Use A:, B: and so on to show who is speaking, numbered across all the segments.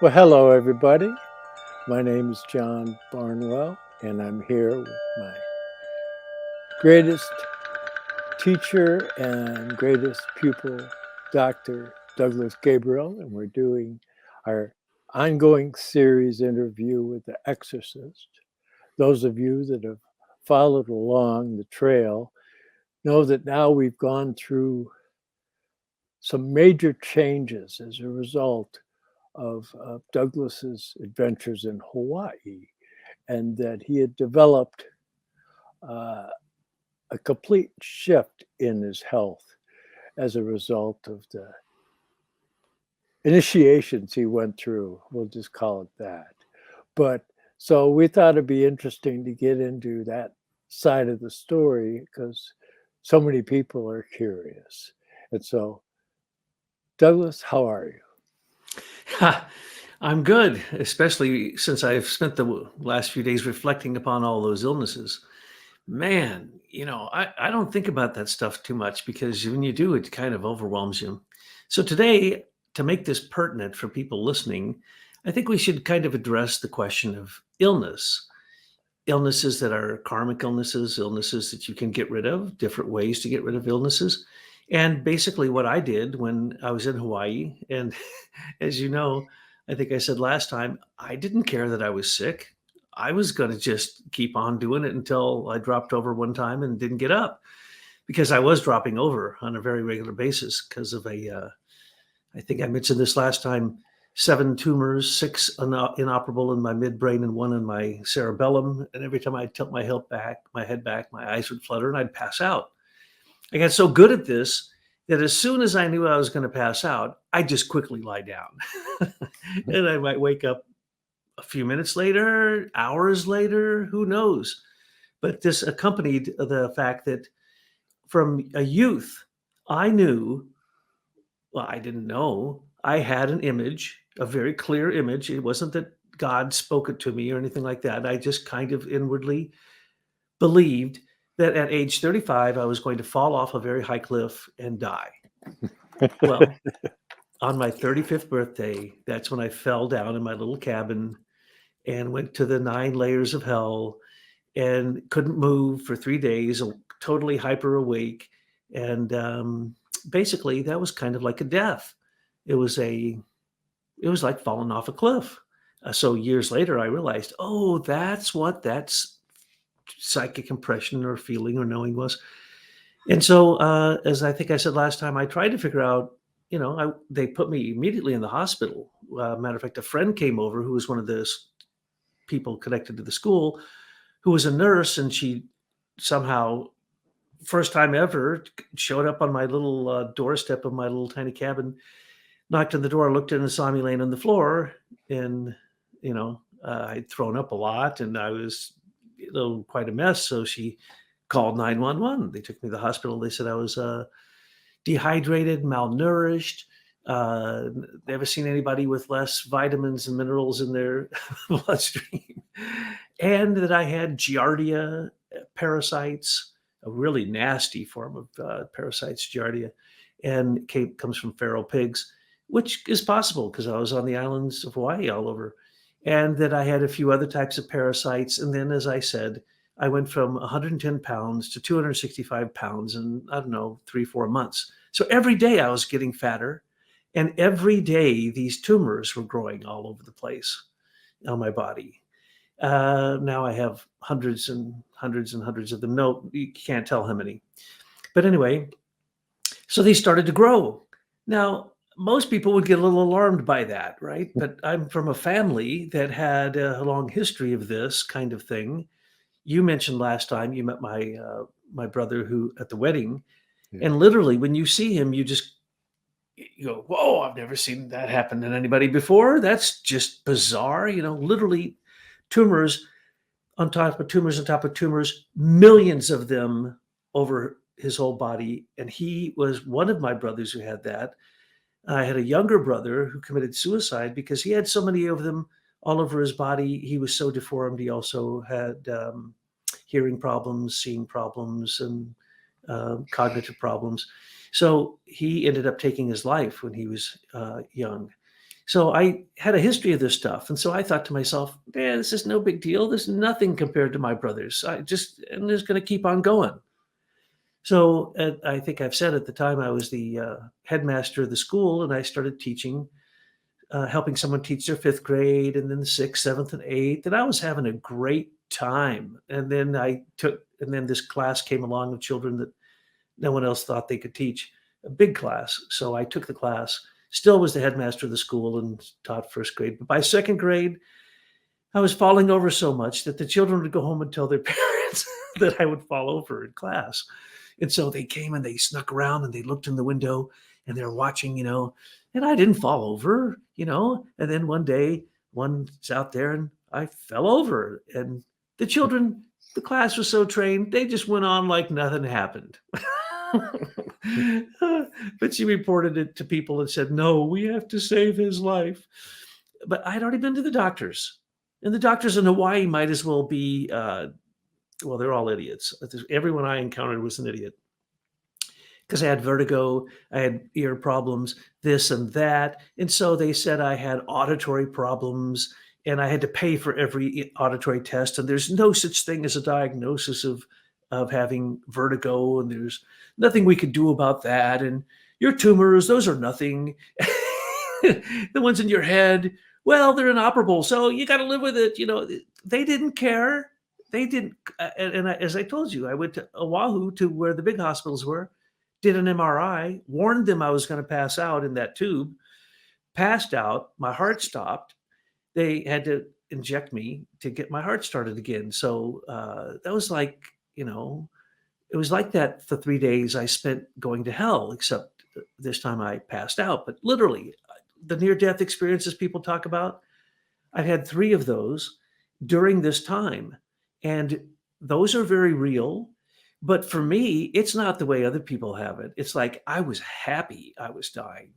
A: Well, hello, everybody. My name is John Barnwell, and I'm here with my greatest teacher and greatest pupil, Dr. Douglas Gabriel, and we're doing our ongoing series interview with the exorcist. Those of you that have followed along the trail know that now we've gone through some major changes as a result of Douglas's adventures in Hawaii, and that he had developed uh, a complete shift in his health as a result of the initiations he went through. We'll just call it that. But so we thought it'd be interesting to get into that side of the story because so many people are curious. And so, Douglas, how are you?
B: I'm good, especially since I've spent the last few days reflecting upon all those illnesses. Man, I don't think about that stuff too much because when you do, it kind of overwhelms you. So today, to make this pertinent for people listening, I think we should kind of address the question of illness. Illnesses that are karmic illnesses, illnesses that you can get rid of, different ways to get rid of illnesses. And basically, what I did when I was in Hawaii, and as you know, I think I said last time, I didn't care that I was sick. I was going to just keep on doing it until I dropped over one time and didn't get up because I was dropping over on a very regular basis because of I think I mentioned this last time, 7 tumors, six inoperable in my midbrain and one in my cerebellum. And every time I tilt my head back, my eyes would flutter and I'd pass out. I got so good at this that as soon as I knew I was going to pass out, I just quickly lie down. And I might wake up a few minutes later, hours later, who knows? But this accompanied the fact that from a youth, I knew, well, I didn't know, I had an image, a very clear image. It wasn't that God spoke it to me or anything like that. I just kind of inwardly believed that at age 35, I was going to fall off a very high cliff and die. Well, on my 35th birthday, that's when I fell down in my little cabin and went to the 9 layers of hell and couldn't move for 3 days, totally hyper awake. And basically, that was kind of like a death. It was it was like falling off a cliff. So years later, I realized, oh, that's what that's psychic impression or feeling or knowing was. And so, as I think I said last time, I tried to figure out, they put me immediately in the hospital. Matter of fact, a friend came over who was one of the people connected to the school, who was a nurse, and she somehow, first time ever, showed up on my little doorstep of my little tiny cabin, knocked on the door, looked in and saw me laying on the floor. And, I'd thrown up a lot and I was quite a mess. So she called 911. They took me to the hospital. They said I was dehydrated, malnourished. They ever seen anybody with less vitamins and minerals in their bloodstream? And that I had giardia parasites, a really nasty form of parasites, giardia, and comes from feral pigs, which is possible because I was on the islands of Hawaii all over. And that I had a few other types of parasites. And then, as I said, I went from 110 pounds to 265 pounds in, I don't know, 3, 4 months. So every day I was getting fatter. And every day these tumors were growing all over the place on my body. Now I have hundreds and hundreds and hundreds of them. No, you can't tell how many. But anyway, so they started to grow. Now, most people would get a little alarmed by that, right? But I'm from a family that had a long history of this kind of thing. You mentioned last time you met my brother who at the wedding,
A: Yeah.
B: and literally when you see him, you go, "Whoa! I've never seen that happen in anybody before. That's just bizarre." Literally tumors on top of tumors on top of tumors, millions of them over his whole body. And he was one of my brothers who had that. I had a younger brother who committed suicide because he had so many of them all over his body. He was so deformed. He also had hearing problems, seeing problems, and cognitive problems. So he ended up taking his life when he was young. So I had a history of this stuff. And so I thought to myself, man, this is no big deal. This is nothing compared to my brothers. I'm just going to keep on going. So I think I've said at the time I was the headmaster of the school, and I started teaching, helping someone teach their fifth grade, and then the sixth, seventh, and eighth. And I was having a great time. And then this class came along of children that no one else thought they could teach, a big class. So I took the class, still was the headmaster of the school and taught first grade. But by second grade, I was falling over so much that the children would go home and tell their parents that I would fall over in class. And so they came and they snuck around and they looked in the window and they were watching, and I didn't fall over. And then one day, one's out there and I fell over. And the class was so trained, they just went on like nothing happened. But she reported it to people and said, no, we have to save his life. But I'd already been to the doctors. And the doctors in Hawaii might as well be, well, they're all idiots. Everyone I encountered was an idiot. Because I had vertigo, I had ear problems, this and that. And so they said I had auditory problems and I had to pay for every auditory test. And there's no such thing as a diagnosis of having vertigo. And there's nothing we could do about that. And your tumors, those are nothing. The ones in your head, well, they're inoperable. So you got to live with it. They didn't care. They didn't. As I told you, I went to Oahu, to where the big hospitals were, did an MRI, warned them I was going to pass out in that tube, passed out, my heart stopped. They had to inject me to get my heart started again. So that was like, it was like that for 3 days I spent going to hell, except this time I passed out. But literally, the near-death experiences people talk about, I've had 3 of those during this time. And those are very real. But for me, it's not the way other people have it. It's like I was happy I was dying.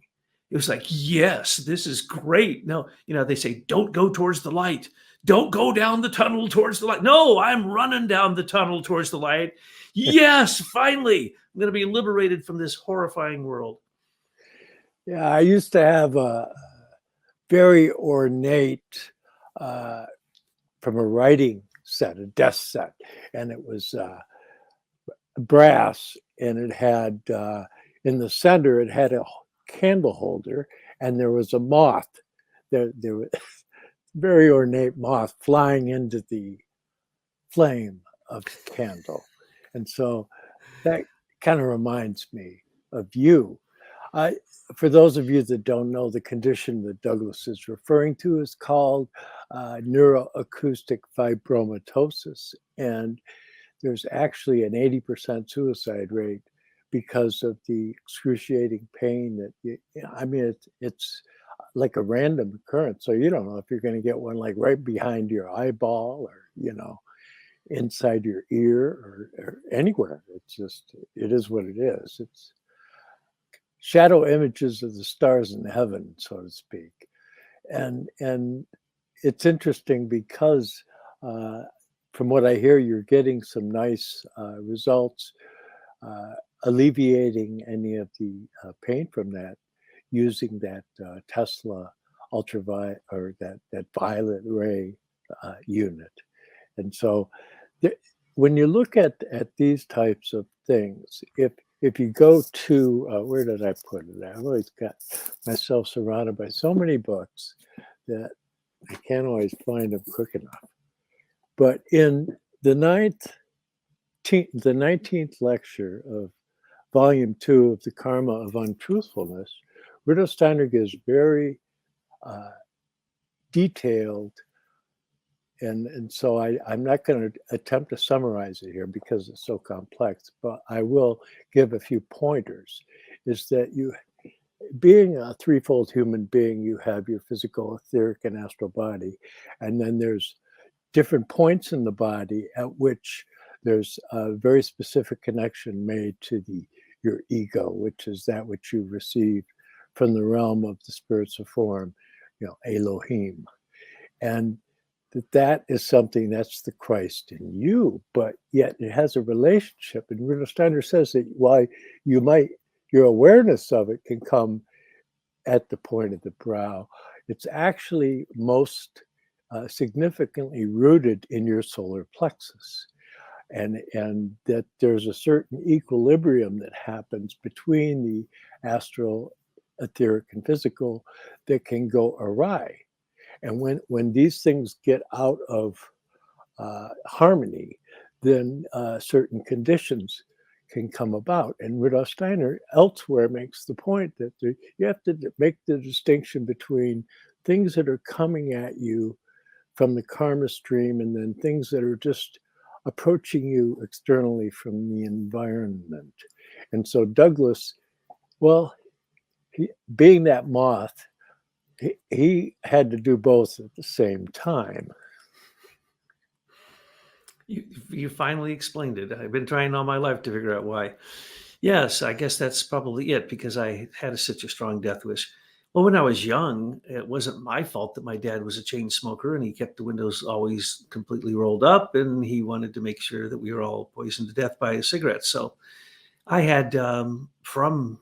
B: It was like, yes, this is great. No, they say, don't go towards the light. Don't go down the tunnel towards the light. No, I'm running down the tunnel towards the light. Yes, finally, I'm going to be liberated from this horrifying world.
A: Yeah, I used to have a very ornate, from a writing set, a desk set, and it was brass, and it had in the center, it had a candle holder, and there was a moth. There was very ornate moth flying into the flame of the candle. And so that kind of reminds me of you. For those of you that don't know, the condition that Douglas is referring to is called neuroacoustic fibromatosis. And there's actually an 80% suicide rate because of the excruciating pain that it's like a random occurrence. So you don't know if you're going to get one like right behind your eyeball or, inside your ear or anywhere. It is what it is. It's shadow images of the stars in heaven, so to speak. And it's interesting because from what I hear, you're getting some nice results, alleviating any of the pain from that, using that Tesla ultraviolet or that violet ray unit. And so when you look at these types of things, if you go to, where did I put it? I've always got myself surrounded by so many books that I can't always find them quick enough. But in the 19th lecture of Volume 2 of The Karma of Untruthfulness, Ritter Steiner gives very detailed, and so I'm not going to attempt to summarize it here because it's so complex, but I will give a few pointers, is that being a threefold human being, you have your physical, etheric, and astral body, and then there's different points in the body at which there's a very specific connection made to your ego, which is that which you received from the realm of the spirits of form, Elohim. And that is something that's the Christ in you, but yet it has a relationship. And Rudolf Steiner says that while your awareness of it can come at the point of the brow. It's actually most significantly rooted in your solar plexus. And that there's a certain equilibrium that happens between the astral, etheric, and physical that can go awry. And when these things get out of harmony, then certain conditions can come about. And Rudolf Steiner elsewhere makes the point that you have to make the distinction between things that are coming at you from the karma stream and then things that are just approaching you externally from the environment. And so Douglas, well, being that moth, he had to do both at the same time.
B: You finally explained it. I've been trying all my life to figure out why. Yes, I guess that's probably it, because I had such a strong death wish. Well, when I was young, it wasn't my fault that my dad was a chain smoker and he kept the windows always completely rolled up and he wanted to make sure that we were all poisoned to death by his cigarettes. So I had, from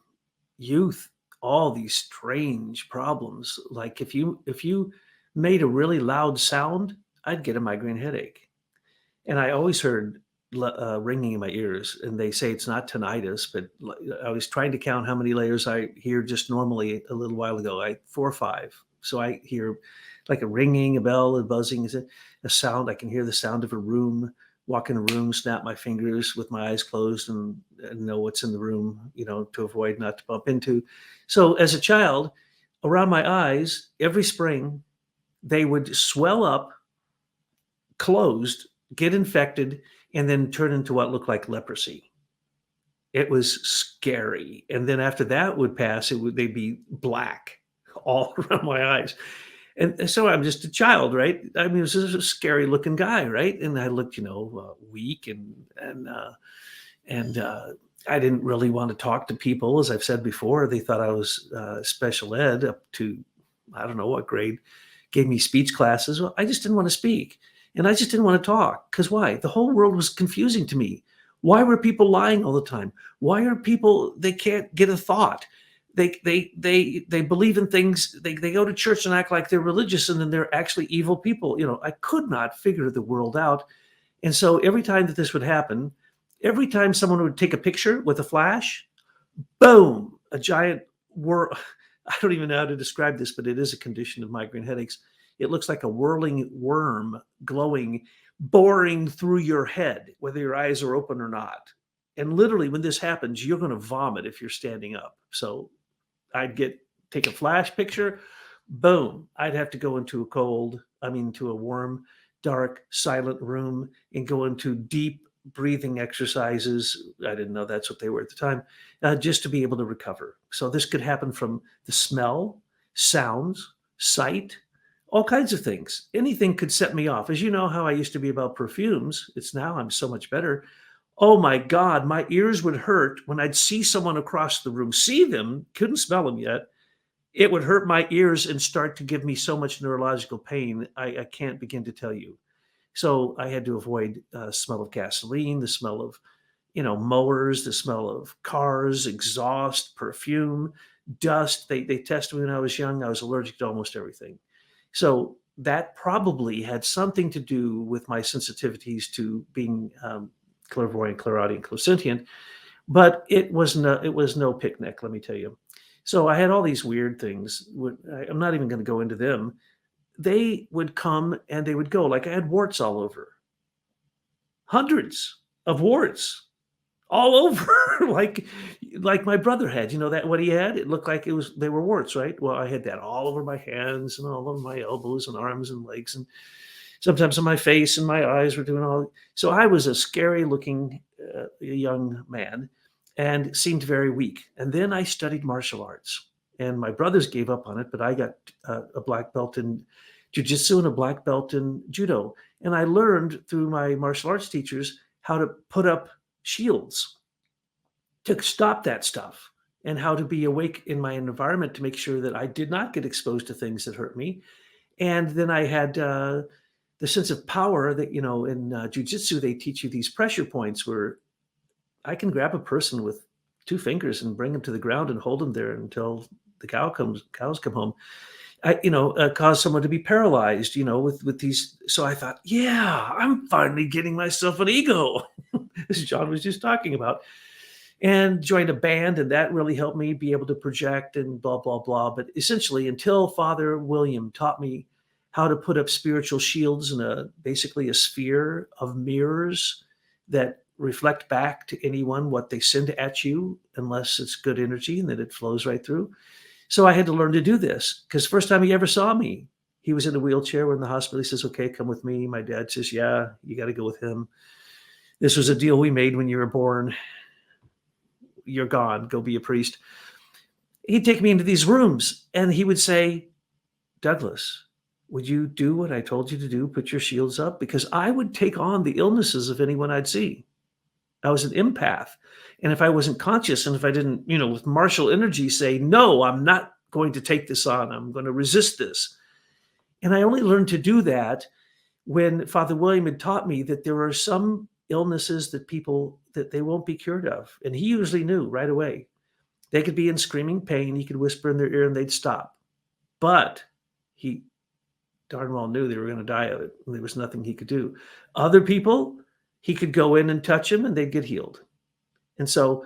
B: youth, all these strange problems. Like if you made a really loud sound, I'd get a migraine headache. And I always heard ringing in my ears, and they say it's not tinnitus, but I was trying to count how many layers I hear just normally a little while ago. 4 or 5. So I hear like a ringing, a bell, a buzzing, is it a sound? I can hear the sound of a room. Walk in a room, snap my fingers with my eyes closed, and know what's in the room, to avoid not to bump into. So as a child, around my eyes, every spring, they would swell up, closed, get infected, and then turn into what looked like leprosy. It was scary. And then after that would pass, they'd be black all around my eyes. And so I'm just a child, right? I mean, this is a scary looking guy, right? And I looked, weak and I didn't really want to talk to people. As I've said before, they thought I was special ed up to, I don't know what grade, gave me speech classes. Well, I just didn't want to speak. And I just didn't want to talk. Because why? The whole world was confusing to me. Why were people lying all the time? Why are people, they can't get a thought? They believe in things, they go to church and act like they're religious, and then they're actually evil people. I could not figure the world out. And so every time that this would happen, every time someone would take a picture with a flash, boom, a giant whir. I don't even know how to describe this, but it is a condition of migraine headaches. It looks like a whirling worm, glowing, boring through your head, whether your eyes are open or not. And literally, when this happens, you're going to vomit if you're standing up. So I'd take a flash picture, boom, I'd have to go into to a warm, dark, silent room and go into deep breathing exercises. I didn't know that's what they were at the time, just to be able to recover. So this could happen from the smell, sounds, sight, all kinds of things. Anything could set me off. As you know how I used to be about perfumes, now I'm so much better. Oh my God, my ears would hurt when I'd see someone across the room, see them, couldn't smell them yet. It would hurt my ears and start to give me so much neurological pain. I can't begin to tell you. So I had to avoid smell of gasoline, the smell of, mowers, the smell of cars, exhaust, perfume, dust. They tested me when I was young. I was allergic to almost everything. So that probably had something to do with my sensitivities to being clairvoyant, clairaudient, clairsentient. But it was no picnic, let me tell you. So I had all these weird things. I'm not even going to go into them. They would come and they would go. Like I had warts all over, hundreds of warts all over, like my brother had. You know that what he had? It looked like they were warts, right? Well, I had that all over my hands and all over my elbows and arms and legs, and sometimes on my face, and my eyes were doing all. So I was a scary looking young man and seemed very weak. And then I studied martial arts, and my brothers gave up on it, but I got a black belt in jiu-jitsu and a black belt in judo. And I learned through my martial arts teachers how to put up shields to stop that stuff, and how to be awake in my environment to make sure that I did not get exposed to things that hurt me. And then I had the sense of power that, in jujitsu, they teach you these pressure points where I can grab a person with 2 fingers and bring them to the ground and hold them there until the cows come home, cause someone to be paralyzed, with these. So I thought, yeah, I'm finally getting myself an ego, as John was just talking about, and joined a band, and that really helped me be able to project and blah blah blah. But essentially, until Father William taught me how to put up spiritual shields in basically a sphere of mirrors that reflect back to anyone what they send at you, unless it's good energy and that it flows right through. So I had to learn to do this, because first time he ever saw me, he was in a wheelchair. We're in the hospital. He says, "Okay, come with me." My dad says, "Yeah, you got to go with him. This was a deal we made when you were born. You're gone. Go be a priest." He'd take me into these rooms and he would say, "Douglas, would you do what I told you to do? Put your shields up?" Because I would take on the illnesses of anyone I'd see. I was an empath. And if I wasn't conscious, and if I didn't, with martial energy say, "No, I'm not going to take this on. I'm going to resist this." And I only learned to do that when Father William had taught me that there are some illnesses that people that they won't be cured of. And he usually knew right away. They could be in screaming pain. He could whisper in their ear and they'd stop. But he darn well knew they were going to die of it. And there was nothing he could do. Other people, he could go in and touch them and they'd get healed. And so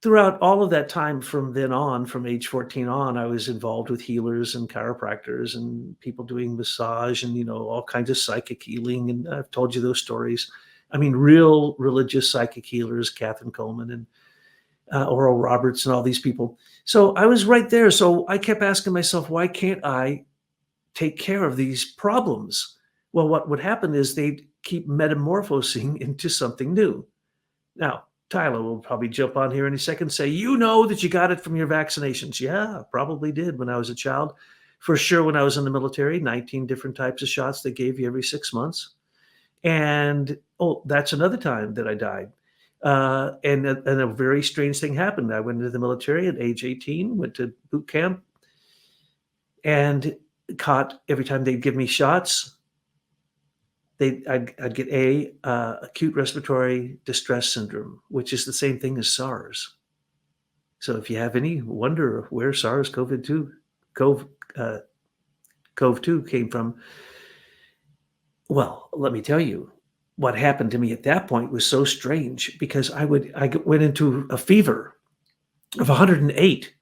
B: throughout all of that time from then on, from age 14 on, I was involved with healers and chiropractors and people doing massage and, all kinds of psychic healing. And I've told you those stories. I mean, real religious psychic healers, Catherine Coleman and Oral Roberts and all these people. So I was right there. So I kept asking myself, why can't I take care of these problems? Well, what would happen is they'd keep metamorphosing into something new. Now, Tyler will probably jump on here any second and say, that you got it from your vaccinations. Yeah, I probably did when I was a child. For sure, when I was in the military, 19 different types of shots they gave you every 6 months. And, that's another time that I died. And a very strange thing happened. I went into the military at age 18, went to boot camp, and caught every time they'd give me shots, I'd get acute respiratory distress syndrome, which is the same thing as SARS. So if you have any wonder where SARS-CoV-2 came from, well, let me tell you, what happened to me at that point was so strange, because I went into a fever of 108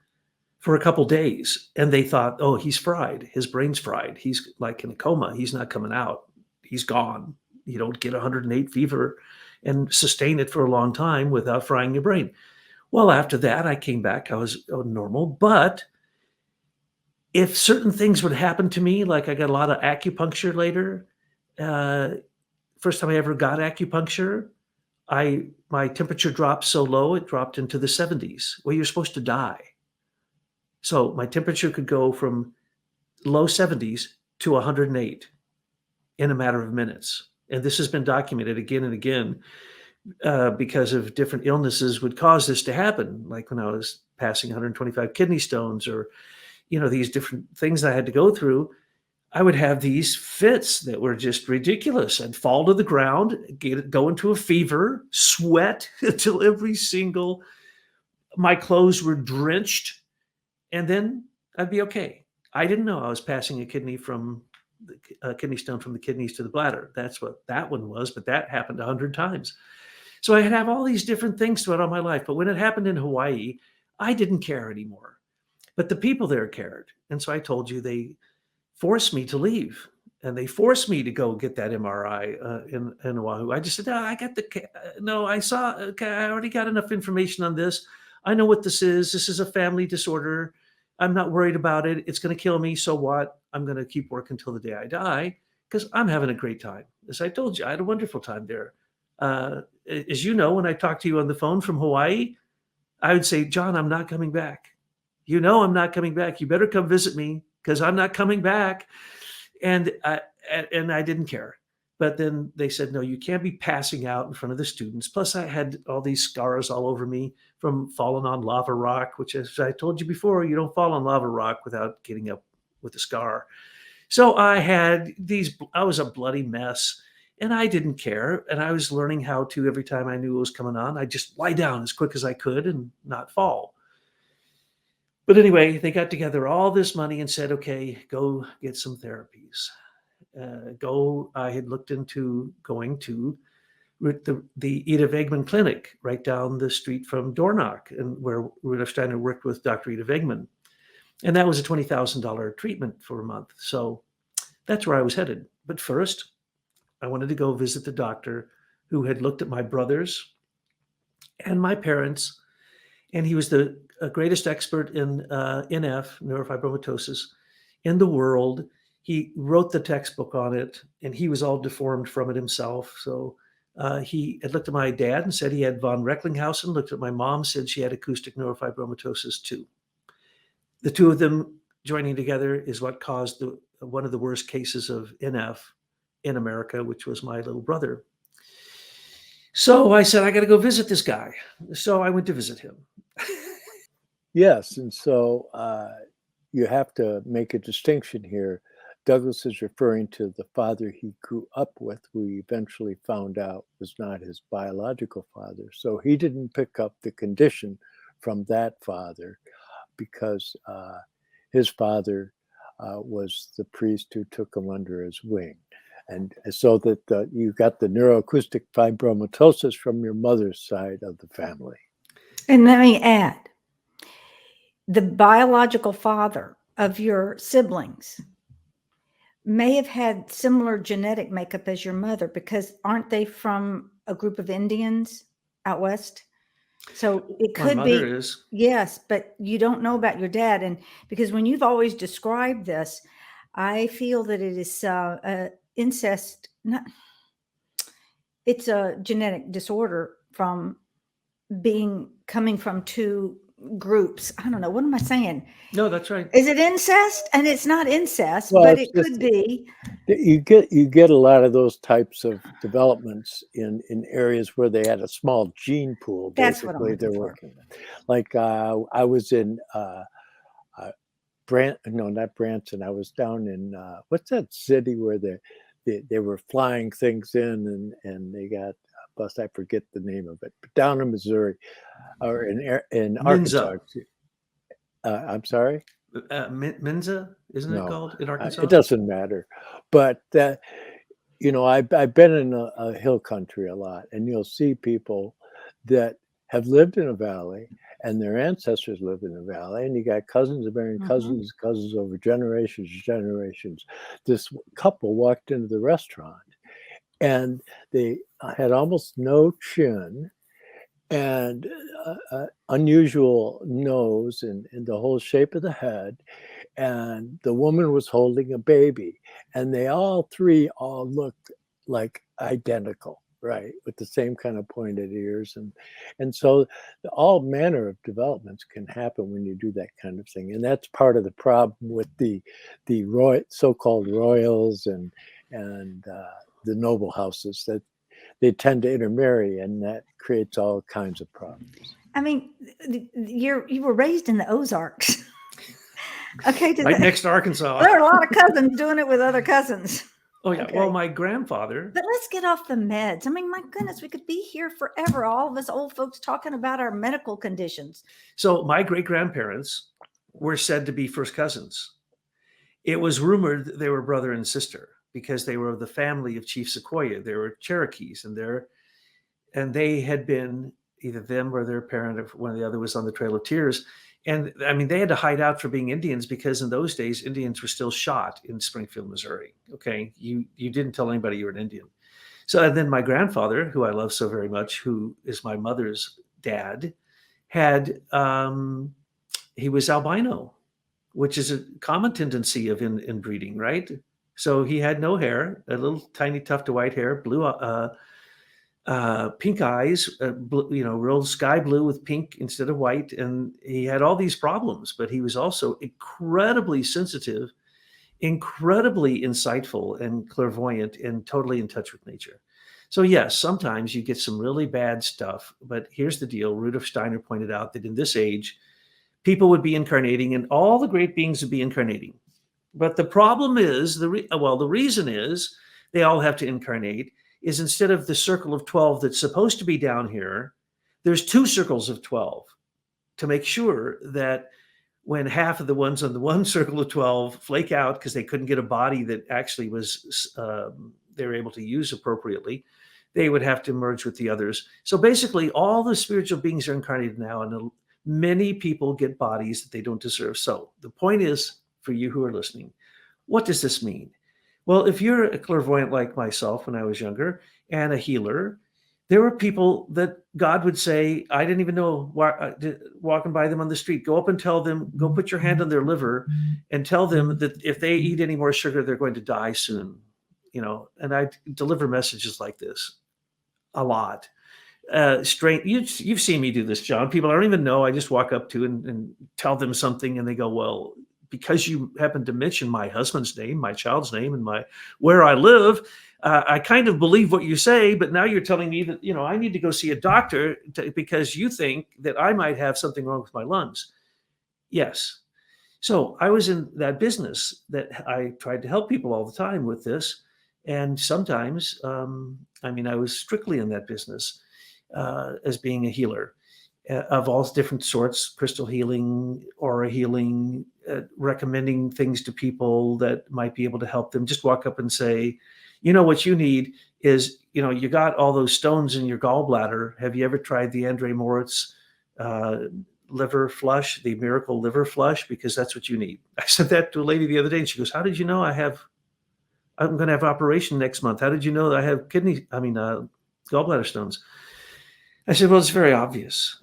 B: for a couple days, and they thought, "Oh, he's fried. His brain's fried. He's like in a coma. He's not coming out. He's gone." You don't get 108 fever and sustain it for a long time without frying your brain. Well, after that, I came back. I was normal. But if certain things would happen to me, like I got a lot of acupuncture later, first time I ever got acupuncture, my temperature dropped so low, it dropped into the 70s. Well, you're supposed to die. So my temperature could go from low 70s to 108 in a matter of minutes. And this has been documented again and again, because of different illnesses would cause this to happen. Like when I was passing 125 kidney stones, or, these different things I had to go through, I would have these fits that were just ridiculous. I'd fall to the ground, go into a fever, sweat until my clothes were drenched, and then I'd be okay. I didn't know I was passing a kidney stone from the kidneys to the bladder. That's what that one was, but that happened 100 times. So I have all these different things throughout all my life. But when it happened in Hawaii, I didn't care anymore. But the people there cared. And so I told you, they forced me to leave. And they forced me to go get that MRI in Oahu. I just said, I already got enough information on this. I know what this is. This is a family disorder. I'm not worried about it. It's going to kill me. So what? I'm going to keep working until the day I die, because I'm having a great time. As I told you, I had a wonderful time there. As you know, when I talked to you on the phone from Hawaii, I would say, "John, I'm not coming back. I'm not coming back. You better come visit me, because I'm not coming back." And I didn't care. But then they said, "No, you can't be passing out in front of the students." Plus, I had all these scars all over me from falling on lava rock, which, as I told you before, you don't fall on lava rock without getting up with a scar. So I was a bloody mess, and I didn't care. And I was learning how to, every time I knew it was coming on, I'd just lie down as quick as I could and not fall. But anyway, they got together all this money and said, okay, go get some therapies. I had looked into going to the Ida Wegman Clinic right down the street from Dornoch, and where Rudolf Steiner worked with Dr. Ida Wegman. And that was a $20,000 treatment for a month. So that's where I was headed. But first, I wanted to go visit the doctor who had looked at my brothers and my parents, and he was the greatest expert in NF, neurofibromatosis, in the world. He wrote the textbook on it, and he was all deformed from it himself. So he had looked at my dad and said he had von Recklinghausen, looked at my mom, said she had acoustic neurofibromatosis too. The two of them joining together is what caused one of the worst cases of NF in America, which was my little brother. So I said, I got to go visit this guy. So I went to visit him.
A: Yes, and so you have to make a distinction here. Douglas is referring to the father he grew up with, who he eventually found out was not his biological father. So he didn't pick up the condition from that father because his father was the priest who took him under his wing. And so that you got the neuroacoustic fibromatosis from your mother's side of the family.
C: And let me add, the biological father of your siblings may have had similar genetic makeup as your mother, because aren't they from a group of Indians out west? So it could
B: My
C: be.
B: mother is.
C: Yes, but you don't know about your dad. And because when you've always described this, I feel that it is incest. It's a genetic disorder from coming from two groups. I don't know. What am I saying?
B: No, that's right.
C: Is it incest? And it's not incest,
A: Well,
C: but
A: it's
C: it could be.
A: You get a lot of those types of developments in areas where they had a small gene pool.
C: That's what I'm
A: Basically,
C: looking
A: they're
C: for.
A: working with. Like I was in not Branson. I was down in what's that city where they were flying things in and they got bus. I forget the name of it, but down in Missouri or in Arkansas. I'm sorry.
B: Menza, isn't it called in Arkansas?
A: It doesn't matter, but I've been in a hill country a lot, and you'll see people that have lived in a valley, and their ancestors lived in a valley, and you got cousins of marrying cousins over generations. This couple walked into the restaurant, and they had almost no chin, and unusual nose, and the whole shape of the head. And the woman was holding a baby, and they all three looked like identical, right, with the same kind of pointed ears, and so all manner of developments can happen when you do that kind of thing, and that's part of the problem with the so-called royals and the noble houses, that they tend to intermarry, and that creates all kinds of problems.
C: I mean, you were raised in the Ozarks. Okay,
B: right next to Arkansas.
C: There are a lot of cousins doing it with other cousins.
B: Oh yeah.
C: Okay.
B: Well, my grandfather.
C: But let's get off the meds. I mean, my goodness, we could be here forever. All of us old folks talking about our medical conditions.
B: So my great grandparents were said to be first cousins. It was rumored that they were brother and sister because they were of the family of Chief Sequoyah. They were Cherokees, and they had been, either them or their parent, if one or the other was on the Trail of Tears. And I mean, they had to hide out for being Indians because in those days, Indians were still shot in Springfield, Missouri. Okay. You didn't tell anybody you were an Indian. So, and then my grandfather, who I love so very much, who is my mother's dad, he was albino, which is a common tendency of inbreeding, right? So he had no hair, a little tiny tuft of white hair, pink eyes, real sky blue with pink instead of white. And he had all these problems, but he was also incredibly sensitive, incredibly insightful and clairvoyant, and totally in touch with nature. So yes, sometimes you get some really bad stuff, but here's the deal. Rudolf Steiner pointed out that in this age, people would be incarnating and all the great beings would be incarnating. But the problem is, the reason is they all have to incarnate is instead of the circle of 12 that's supposed to be down here, there's two circles of 12 to make sure that when half of the ones on the one circle of 12 flake out because they couldn't get a body that actually was they were able to use appropriately, they would have to merge with the others. So basically, all the spiritual beings are incarnated now, and many people get bodies that they don't deserve. So the point is, for you who are listening, what does this mean? Well, if you're a clairvoyant like myself when I was younger and a healer, there were people that God would say, I didn't even know, walking by them on the street, go up and tell them, go put your hand on their liver and tell them that if they eat any more sugar, they're going to die soon. And I deliver messages like this a lot. Strange. You've seen me do this, John. People I don't even know. I just walk up to and tell them something, and they go, well, because you happen to mention my husband's name, my child's name, and where I live, I kind of believe what you say, but now you're telling me that, I need to go see a doctor because you think that I might have something wrong with my lungs. Yes. So I was in that business that I tried to help people all the time with this. And sometimes, I was strictly in that business as being a healer of all different sorts, crystal healing, aura healing, recommending things to people that might be able to help them. Just walk up and say, what you need is, you got all those stones in your gallbladder. Have you ever tried the Andre Moritz liver flush, the miracle liver flush? Because that's what you need. I said that to a lady the other day, and she goes, how did you know I'm going to have operation next month? How did you know that I have gallbladder stones? I said, well, it's very obvious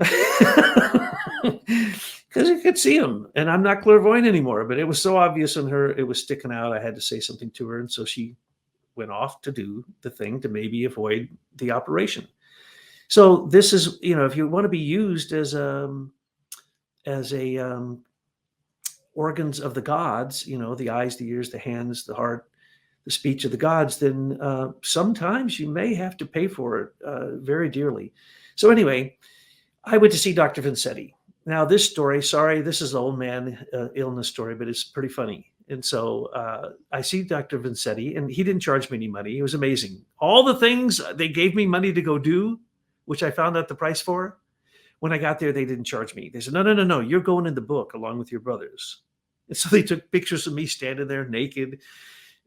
B: because you could see them, and I'm not clairvoyant anymore, but it was so obvious on her, it was sticking out. I had to say something to her. And so she went off to do the thing to maybe avoid the operation. So this is, if you want to be used as organs of the gods, the eyes, the ears, the hands, the heart, the speech of the gods, then sometimes you may have to pay for it very dearly. So anyway, I went to see Dr. Vincetti. Now this story, sorry, this is an old man illness story, but it's pretty funny. And so I see Dr. Vincetti, and he didn't charge me any money. It was amazing. All the things they gave me money to go do, which I found out the price for, when I got there, they didn't charge me. They said, no, you're going in the book along with your brothers. And so they took pictures of me standing there naked,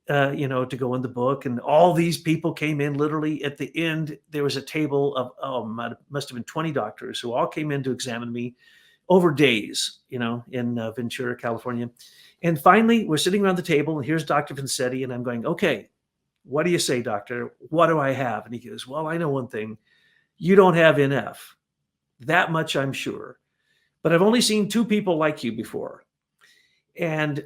B: to go in the book. And all these people came in. Literally at the end, there was a table of, must have been 20 doctors who all came in to examine me over days, in Ventura, California. And finally, we're sitting around the table, and here's Dr. Vincetti, and I'm going, okay, what do you say, doctor? What do I have? And he goes, well, I know one thing. You don't have NF. That much I'm sure. But I've only seen 2 people like you before. And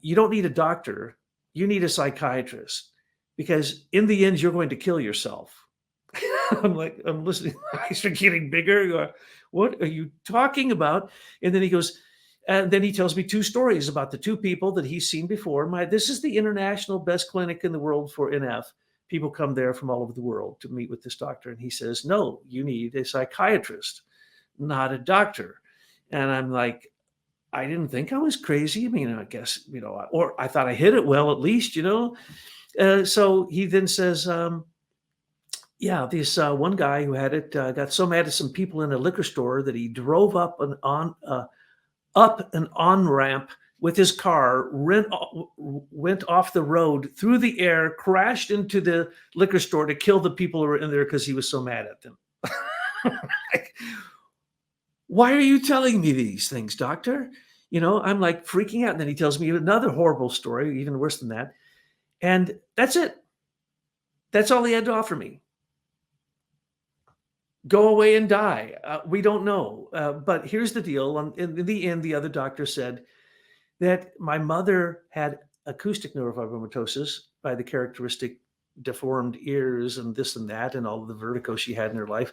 B: you don't need a doctor. You need a psychiatrist, because in the end, you're going to kill yourself. I'm listening. Eyes are getting bigger. What are you talking about? And then he goes, and then he tells me 2 stories about the 2 people that he's seen before. This is the international best clinic in the world for NF. People come there from all over the world to meet with this doctor. And he says, no, you need a psychiatrist, not a doctor. And I'm like, I didn't think I was crazy. I guess, or I thought I hit it well, at least, So he then says, this one guy who had it got so mad at some people in a liquor store that he drove up an on-ramp with his car, went off the road through the air, crashed into the liquor store to kill the people who were in there because he was so mad at them. Why are you telling me these things, doctor? I'm like freaking out. And then he tells me another horrible story, even worse than that. And that's it. That's all he had to offer me. Go away and die. We don't know. But here's the deal. In the end, the other doctor said that my mother had acoustic neurofibromatosis by the characteristic deformed ears and this and that and all of the vertigo she had in her life.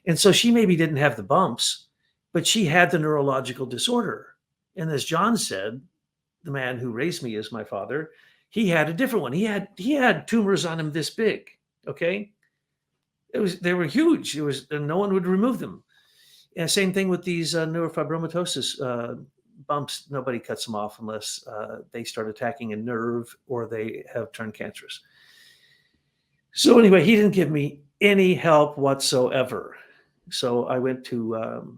B: And so she maybe didn't have the bumps, but she had the neurological disorder. And as John said, the man who raised me as my father, he had a different one. He had tumors on him this big. Okay. They were huge. And no one would remove them. And same thing with these neurofibromatosis bumps. Nobody cuts them off unless they start attacking a nerve or they have turned cancerous. So anyway, he didn't give me any help whatsoever. So I went to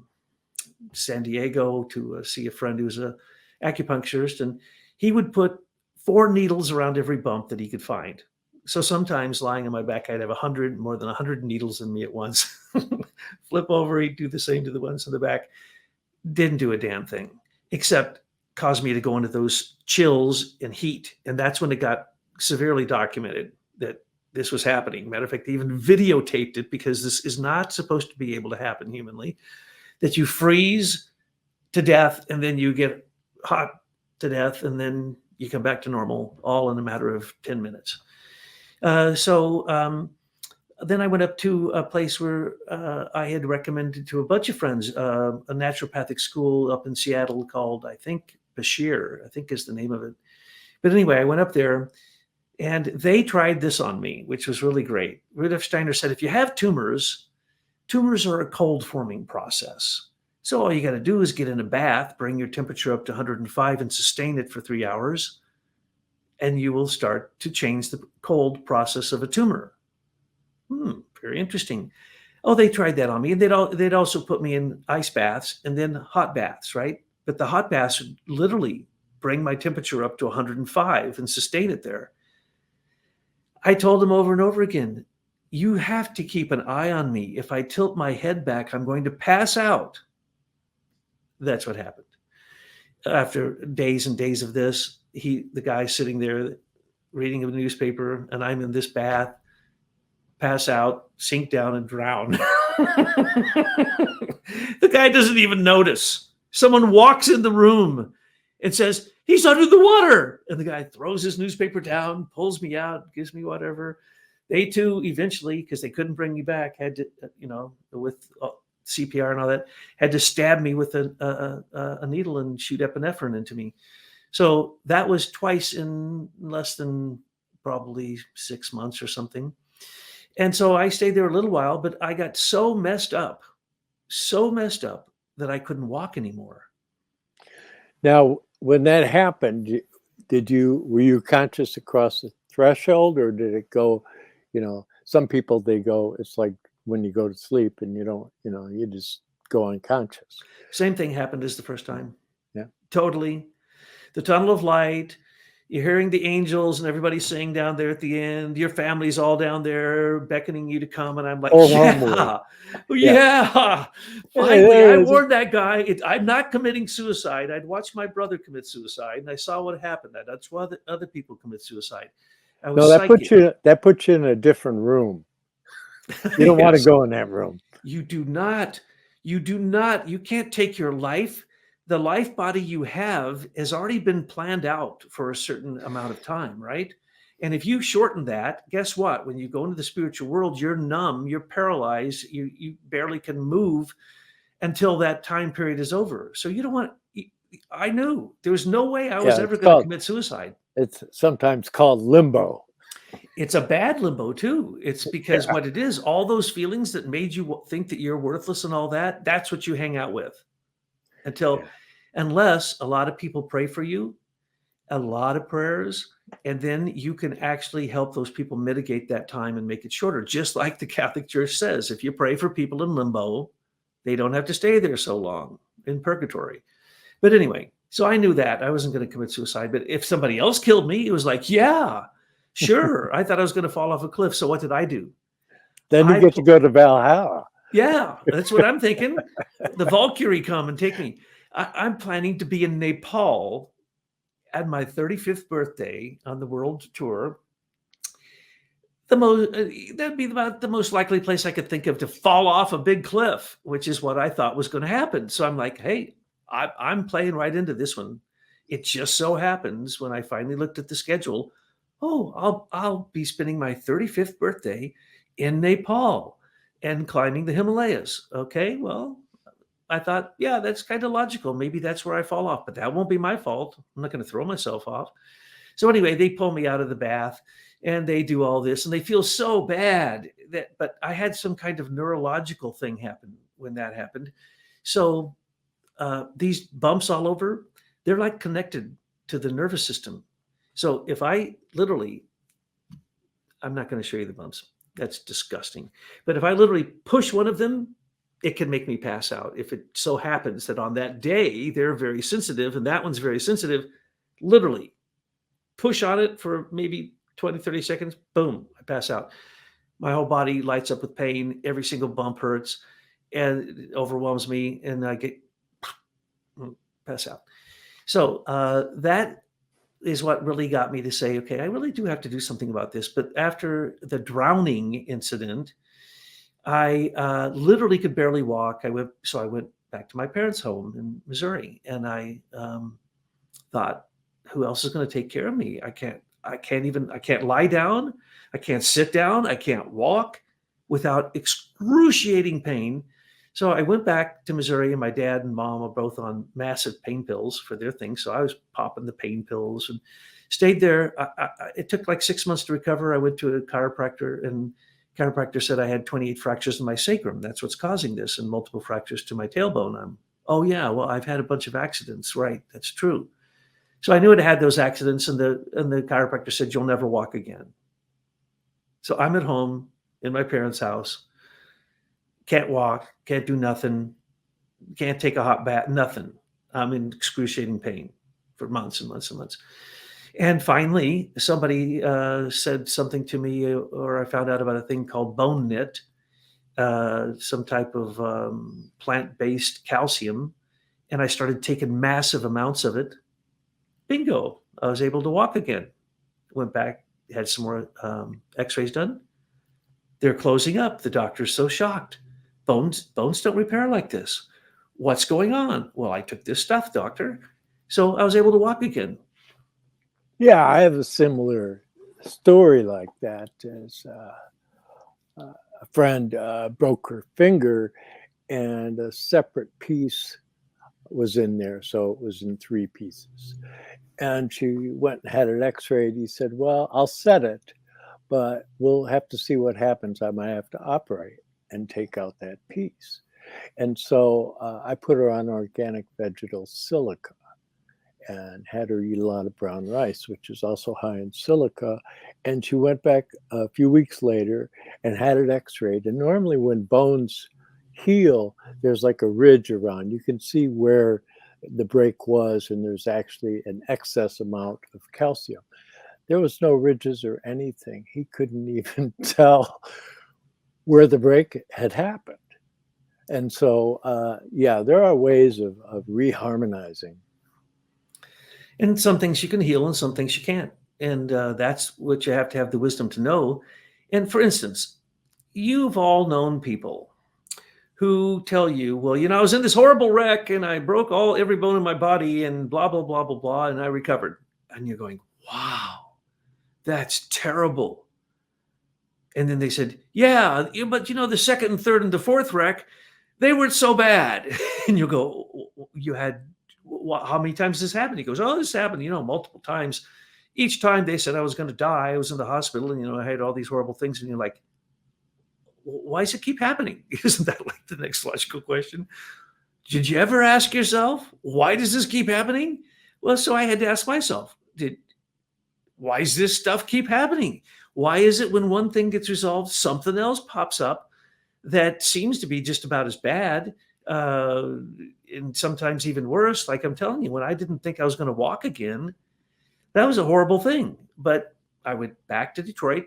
B: San Diego to see a friend who's a acupuncturist, and he would put 4 needles around every bump that he could find. So sometimes lying on my back, I'd have more than 100 needles in me at once. Flip over, he'd do the same to the ones in the back. Didn't do a damn thing, except caused me to go into those chills and heat. And that's when it got severely documented that this was happening. Matter of fact, they even videotaped it, because this is not supposed to be able to happen humanly, that you freeze to death and then you get hot to death and then you come back to normal, all in a matter of 10 minutes. Then I went up to a place where I had recommended to a bunch of friends, a naturopathic school up in Seattle called, I think, Bashir, I think is the name of it. But anyway, I went up there and they tried this on me, which was really great. Rudolf Steiner said, if you have tumors are a cold forming process. So all you got to do is get in a bath, bring your temperature up to 105 and sustain it for 3 hours, and you will start to change the cold process of a tumor. Very interesting. Oh, they tried that on me. And they'd also put me in ice baths and then hot baths, right? But the hot baths would literally bring my temperature up to 105 and sustain it there. I told them over and over again, you have to keep an eye on me. If I tilt my head back, I'm going to pass out. That's what happened. After days and days of this, the guy sitting there reading a newspaper, and I'm in this bath, pass out, sink down, and drown. The guy doesn't even notice. Someone walks in the room and says, he's under the water. And the guy throws his newspaper down, pulls me out, gives me whatever. They too, eventually, because they couldn't bring me back, had to, with CPR and all that, had to stab me with a needle and shoot epinephrine into me. So that was twice in less than probably 6 months or something. And so I stayed there a little while, but I got so messed up that I couldn't walk anymore.
A: Now, when that happened, were you conscious across the threshold, or did it go, some people, they go, it's like when you go to sleep and you just go unconscious.
B: Same thing happened as the first time.
A: Yeah.
B: Totally. The tunnel of light, you're hearing the angels and everybody singing down there at the end. Your family's all down there beckoning you to come. And I'm like, yeah. Finally, I warned that guy. I'm not committing suicide. I'd watched my brother commit suicide, and I saw what happened. That's why other people commit suicide.
A: That puts you in a different room. You don't want to go in that room.
B: You do not. You can't take your life. The life body you have has already been planned out for a certain amount of time, right? And if you shorten that, guess what? When you go into the spiritual world, you're numb, you're paralyzed, you barely can move until that time period is over. So you don't want, I knew there was no way I was ever going to commit suicide.
A: It's sometimes called limbo.
B: It's a bad limbo too. It's because what it is, all those feelings that made you think that you're worthless and all that, that's what you hang out with. Unless a lot of people pray for you, a lot of prayers, and then you can actually help those people mitigate that time and make it shorter. Just like the Catholic Church says, if you pray for people in limbo, they don't have to stay there so long in purgatory. But anyway, so I knew that I wasn't going to commit suicide. But if somebody else killed me, it was like, yeah, sure. I thought I was going to fall off a cliff. So what did I do?
A: Then you get to go to Valhalla.
B: Yeah, that's what I'm thinking. The Valkyrie come and take me. I'm planning to be in Nepal at my 35th birthday on the world tour. That'd be about the most likely place I could think of to fall off a big cliff, which is what I thought was going to happen. So I'm like, hey, I'm playing right into this one. It just so happens when I finally looked at the schedule, I'll be spending my 35th birthday in Nepal and climbing the Himalayas. Okay, well, I thought, yeah, that's kind of logical. Maybe that's where I fall off, but that won't be my fault. I'm not going to throw myself off. So anyway, they pull me out of the bath and they do all this and they feel so bad but I had some kind of neurological thing happen when that happened. So these bumps all over, they're like connected to the nervous system. So if I'm not going to show you the bumps. That's disgusting. But if I literally push one of them, it can make me pass out. If it so happens that on that day they're very sensitive and that one's very sensitive, literally push on it for maybe 20, 30 seconds, boom, I pass out. My whole body lights up with pain. Every single bump hurts and it overwhelms me and I get pass out. So that is what really got me to say, okay, I really do have to do something about this. But after the drowning incident, I literally could barely walk. I went back to my parents' home in Missouri, and I thought, who else is going to take care of me? I can't lie down. I can't sit down. I can't walk without excruciating pain. So I went back to Missouri, and my dad and mom are both on massive pain pills for their things. So I was popping the pain pills and stayed there. It took like 6 months to recover. I went to a chiropractor, and chiropractor said I had 28 fractures in my sacrum. That's what's causing this, and multiple fractures to my tailbone. Oh yeah, well, I've had a bunch of accidents. Right, that's true. So I knew it had those accidents, and the chiropractor said, you'll never walk again. So I'm at home in my parents' house, can't walk, can't do nothing, can't take a hot bath, nothing. I'm in excruciating pain for months and months and months. And finally, somebody said something to me, or I found out about a thing called bone knit, some type of plant-based calcium, and I started taking massive amounts of it. Bingo, I was able to walk again. Went back, had some more x-rays done. They're closing up. The doctor's so shocked. Bones don't repair like this. What's going on? Well, I took this stuff, doctor. So I was able to walk again.
A: Yeah, I have a similar story like that. As a friend broke her finger, and a separate piece was in there, so it was in 3 pieces. And she went and had an x-rayed. He said, well, I'll set it, but we'll have to see what happens. I might have to operate and take out that piece. And so I put her on organic vegetal silica and had her eat a lot of brown rice, which is also high in silica. And she went back a few weeks later and had it x-rayed. And normally when bones heal, there's like a ridge around. You can see where the break was, and there's actually an excess amount of calcium. There was no ridges or anything. He couldn't even tell where the break had happened. And so, yeah, there are ways of reharmonizing.
B: And some things you can heal and some things you can't. And that's what you have to have the wisdom to know. And for instance, you've all known people who tell you, well, I was in this horrible wreck and I broke every bone in my body and blah, blah, blah, blah, blah, and I recovered. And you're going, wow, that's terrible. And then they said, yeah, but the second and third and the fourth wreck, they weren't so bad. And you go, you had, how many times this happened? He goes, oh, this happened, multiple times. Each time they said I was going to die. I was in the hospital and, I had all these horrible things. And you're like, why does it keep happening? Isn't that like the next logical question? Did you ever ask yourself, why does this keep happening? Well, so I had to ask myself, why does this stuff keep happening? Why is it when one thing gets resolved, something else pops up that seems to be just about as bad, and sometimes even worse? Like I'm telling you, when I didn't think I was going to walk again, that was a horrible thing. But I went back to Detroit,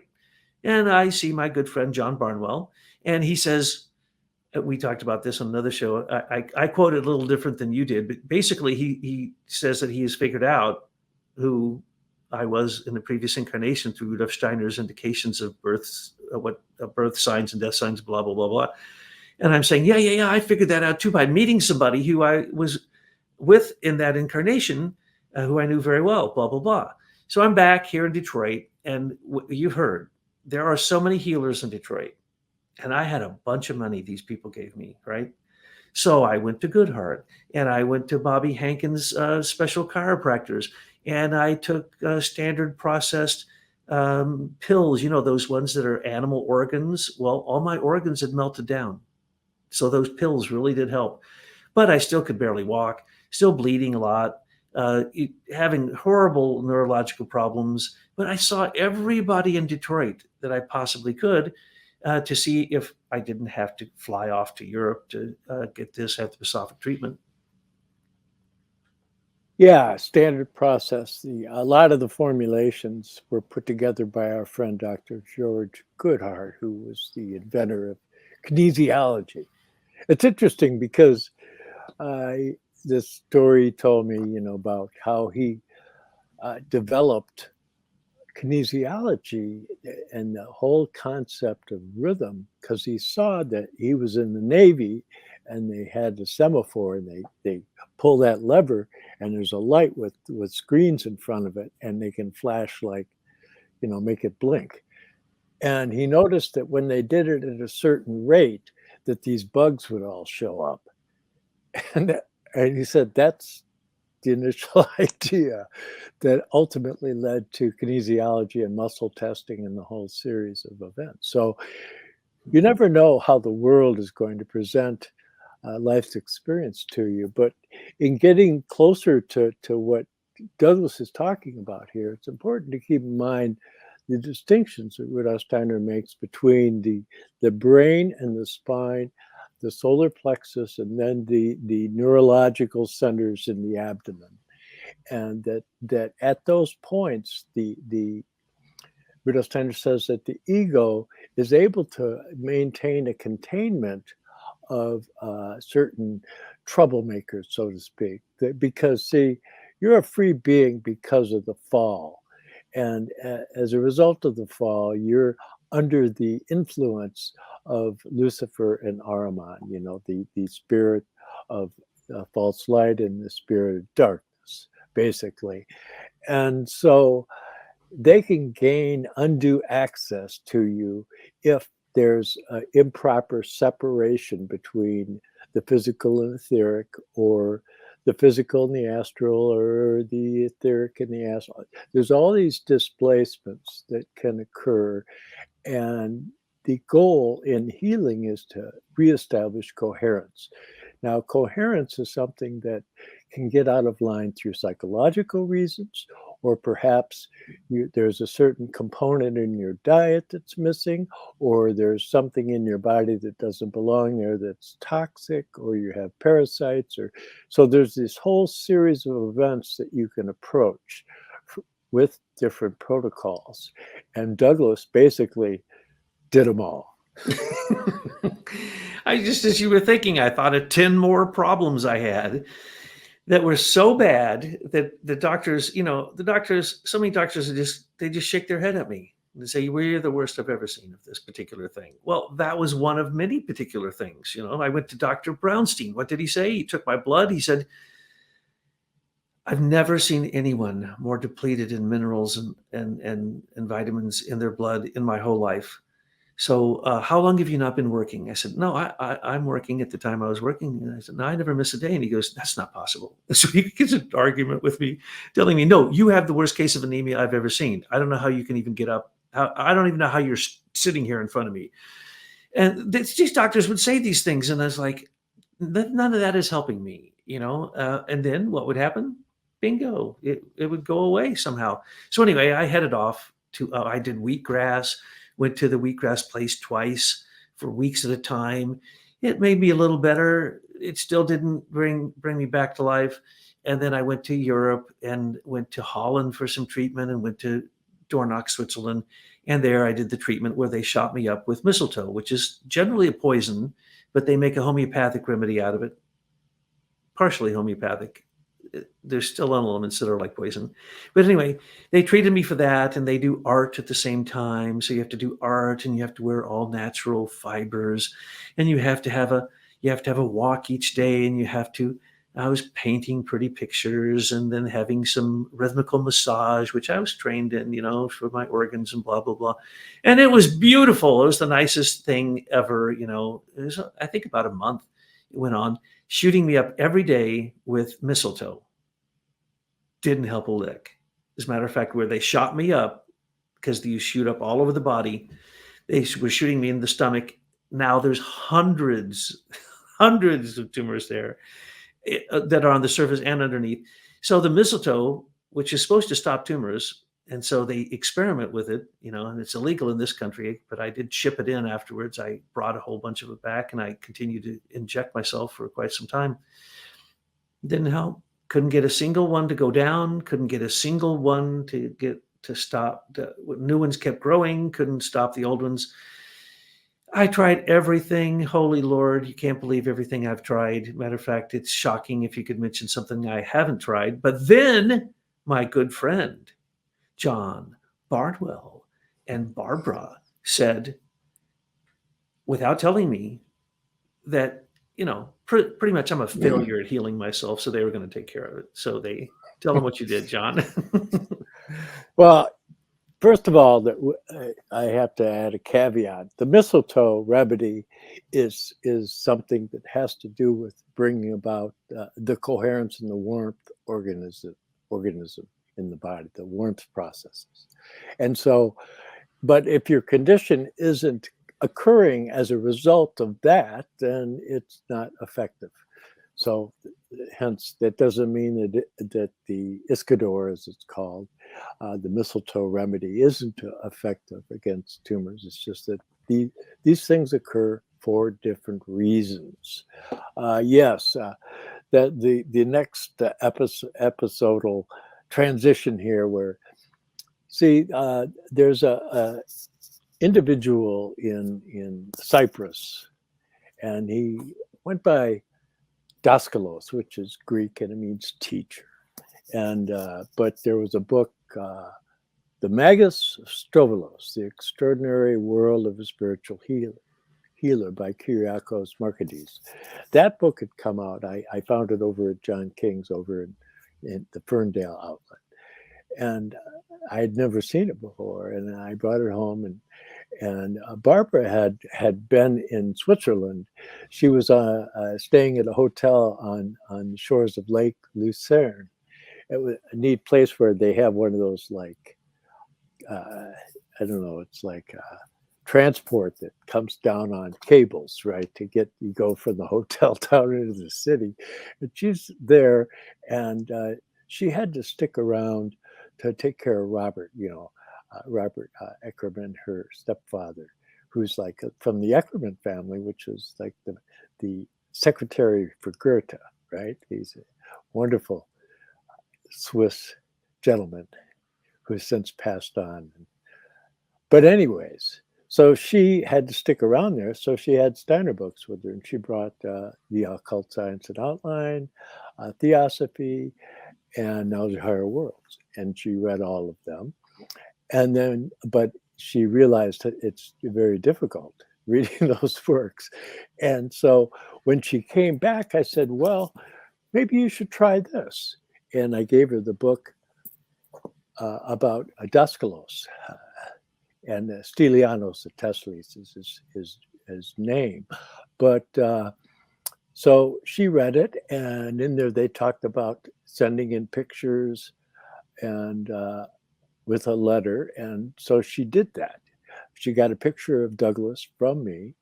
B: and I see my good friend John Barnwell, and he says, we talked about this on another show. I quote it a little different than you did, but basically he says that he has figured out who I was in the previous incarnation through Rudolf Steiner's indications of births, birth signs and death signs, blah, blah, blah, blah. And I'm saying, yeah, I figured that out too by meeting somebody who I was with in that incarnation, who I knew very well, blah, blah, blah. So I'm back here in Detroit, and you've heard, there are so many healers in Detroit, and I had a bunch of money these people gave me, right? So I went to Goodheart, and I went to Bobby Hankins' special chiropractors, and I took standard processed pills, those ones that are animal organs. Well, all my organs had melted down. So those pills really did help. But I still could barely walk, still bleeding a lot, having horrible neurological problems. But I saw everybody in Detroit that I possibly could. to see if I didn't have to fly off to Europe to get this anthroposophic treatment.
A: Yeah, standard process. A lot of the formulations were put together by our friend Dr. George Goodhart, who was the inventor of kinesiology. It's interesting because this story told me, about how he developed kinesiology and the whole concept of rhythm, because he saw that he was in the Navy and they had a semaphore and they pull that lever and there's a light with screens in front of it and they can flash like, make it blink. And he noticed that when they did it at a certain rate, that these bugs would all show up. And he said, that's the initial idea that ultimately led to kinesiology and muscle testing and the whole series of events. So you never know how the world is going to present life's experience to you. But in getting closer to what Douglas is talking about here, it's important to keep in mind the distinctions that Rudolf Steiner makes between the brain and the spine, the solar plexus, and then the neurological centers in the abdomen. And that at those points, the Rudolf Steiner says that the ego is able to maintain a containment of certain troublemakers, so to speak. Because, see, you're a free being because of the fall. And as a result of the fall, you're under the influence of Lucifer and Ahriman, the spirit of false light and the spirit of darkness, basically. And so they can gain undue access to you if there's improper separation between the physical and etheric, or the physical and the astral, or the etheric and the astral. There's all these displacements that can occur. And the goal in healing is to reestablish coherence. Now, coherence is something that can get out of line through psychological reasons, or perhaps there's a certain component in your diet that's missing, or there's something in your body that doesn't belong there that's toxic, or you have parasites, so there's this whole series of events that you can approach with different protocols. And Douglas basically did them all.
B: As you were thinking, I thought of 10 more problems I had that were so bad that the doctors, so many doctors they just shake their head at me and say, well, you're the worst I've ever seen of this particular thing. Well, that was one of many particular things. I went to Dr. Brownstein. What did he say? He took my blood. He said, I've never seen anyone more depleted in minerals and vitamins in their blood in my whole life. So how long have you not been working? I said, no, I'm working at the time I was working. And I said, no, I never miss a day. And he goes, that's not possible. So he gets an argument with me, telling me, no, you have the worst case of anemia I've ever seen. I don't know how you can even get up. I don't even know how you're sitting here in front of me. And these doctors would say these things. And I was like, none of that is helping me, and then what would happen? Bingo, it would go away somehow. So anyway, I headed off to, I did wheatgrass. Went to the wheatgrass place twice for weeks at a time. It made me a little better. It still didn't bring me back to life. And then I went to Europe and went to Holland for some treatment and went to Dornach, Switzerland. And there I did the treatment where they shot me up with mistletoe, which is generally a poison, but they make a homeopathic remedy out of it, partially homeopathic. There's still elements that are like poison. But anyway, they treated me for that, and they do art at the same time. So you have to do art, and you have to wear all natural fibers, and you have to have a walk each day, and I was painting pretty pictures and then having some rhythmical massage, which I was trained in, for my organs and blah, blah, blah. And it was beautiful. It was the nicest thing ever. It was, I think, about a month it went on, shooting me up every day with mistletoe. Didn't help a lick. As a matter of fact, where they shot me up, because you shoot up all over the body, they were shooting me in the stomach. Now there's hundreds of tumors there that are on the surface and underneath. So the mistletoe, which is supposed to stop tumors, And so they experiment with it, and it's illegal in this country, but I did ship it in afterwards. I brought a whole bunch of it back, and I continued to inject myself for quite some time. Didn't help. Couldn't get a single one to go down. Couldn't get a single one to stop. New ones kept growing. Couldn't stop the old ones. I tried everything. Holy Lord, you can't believe everything I've tried. Matter of fact, it's shocking if you could mention something I haven't tried. But then my good friend, John Barnwell and Barbara, said, without telling me, that, pretty much I'm a failure at healing myself. So they were going to take care of it. So they tell them what you did, John.
A: Well, first of all, I have to add a caveat. The mistletoe remedy is something that has to do with bringing about the coherence and the warmth organism in the body, the warmth processes. And so, but if your condition isn't occurring as a result of that, then it's not effective. So hence, that doesn't mean that the Iscador, as it's called, the mistletoe remedy, isn't effective against tumors. It's just that these things occur for different reasons. Yes, that the next episodal transition here, where there's a individual in Cyprus, and he went by Daskalos, which is Greek and it means teacher. And but there was a book, The Magus Strovolos, The Extraordinary World of a Spiritual Healer by Kyriakos Markadis. That book had come out. I found it over at John King's over in the Ferndale outlet. And I had never seen it before. And I brought it home, and Barbara had been in Switzerland. She was staying at a hotel on the shores of Lake Lucerne. It was a neat place where they have one of those, like, I don't know, it's like transport that comes down on cables, right? You go from the hotel down into the city. And she's there, and she had to stick around to take care of Robert, Robert Eckerman, her stepfather, who's like from the Eckerman family, which is like the secretary for Goethe, right? He's a wonderful Swiss gentleman who's since passed on. But anyways, so she had to stick around there. So she had Steiner books with her, and she brought The Occult Science and Outline, Theosophy, and Knowledge of Higher Worlds. And she read all of them. And then, but she realized that it's very difficult reading those works. And so when she came back, I said, well, maybe you should try this. And I gave her the book about Daskalos, and Stylianos of Teslis is his name. But so she read it, and in there they talked about sending in pictures and with a letter. And so she did that. She got a picture of Douglas from me,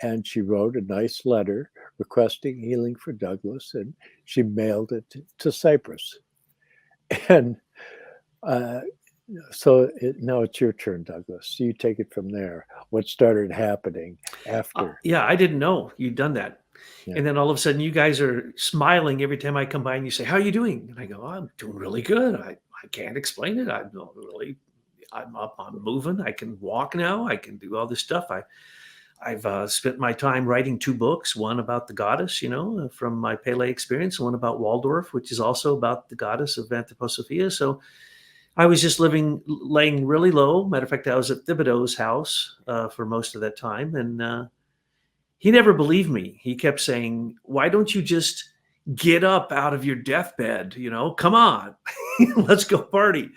A: and she wrote a nice letter requesting healing for Douglas, and she mailed it to Cyprus. And so now it's your turn, Douglas. You take it from there. What started happening after?
B: Yeah, I didn't know you'd done that. Yeah. And then all of a sudden you guys are smiling every time I come by and you say, how are you doing? And I go, I'm doing really good. I can't explain it. I'm up, I'm moving. I can walk now. I can do all this stuff. I've spent my time writing 2 books, one about the goddess, from my Pele experience, and one about Waldorf, which is also about the goddess of Anthroposophia. So I was just laying really low. Matter of fact, I was at Thibodeau's house for most of that time. And he never believed me. He kept saying, why don't you just get up out of your deathbed? Come on, let's go party.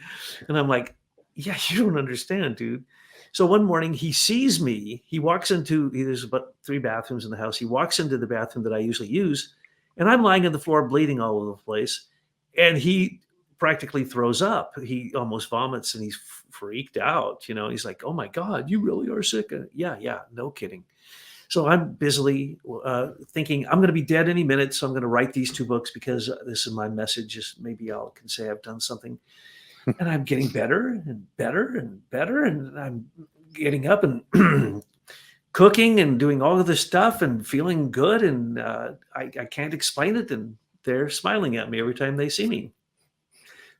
B: And I'm like, yeah, you don't understand, dude. So one morning he sees me, he walks there's about 3 bathrooms in the house. He walks into the bathroom that I usually use, and I'm lying on the floor bleeding all over the place. And he practically throws up. He almost vomits, and he's freaked out. He's like, oh my God, you really are sick. Yeah, no kidding. So I'm busily thinking I'm going to be dead any minute. So I'm going to write these 2 books because this is my message. Just maybe I can say I've done something. And I'm getting better and better and better. And I'm getting up and cooking and doing all of this stuff and feeling good. And I can't explain it. And they're smiling at me every time they see me.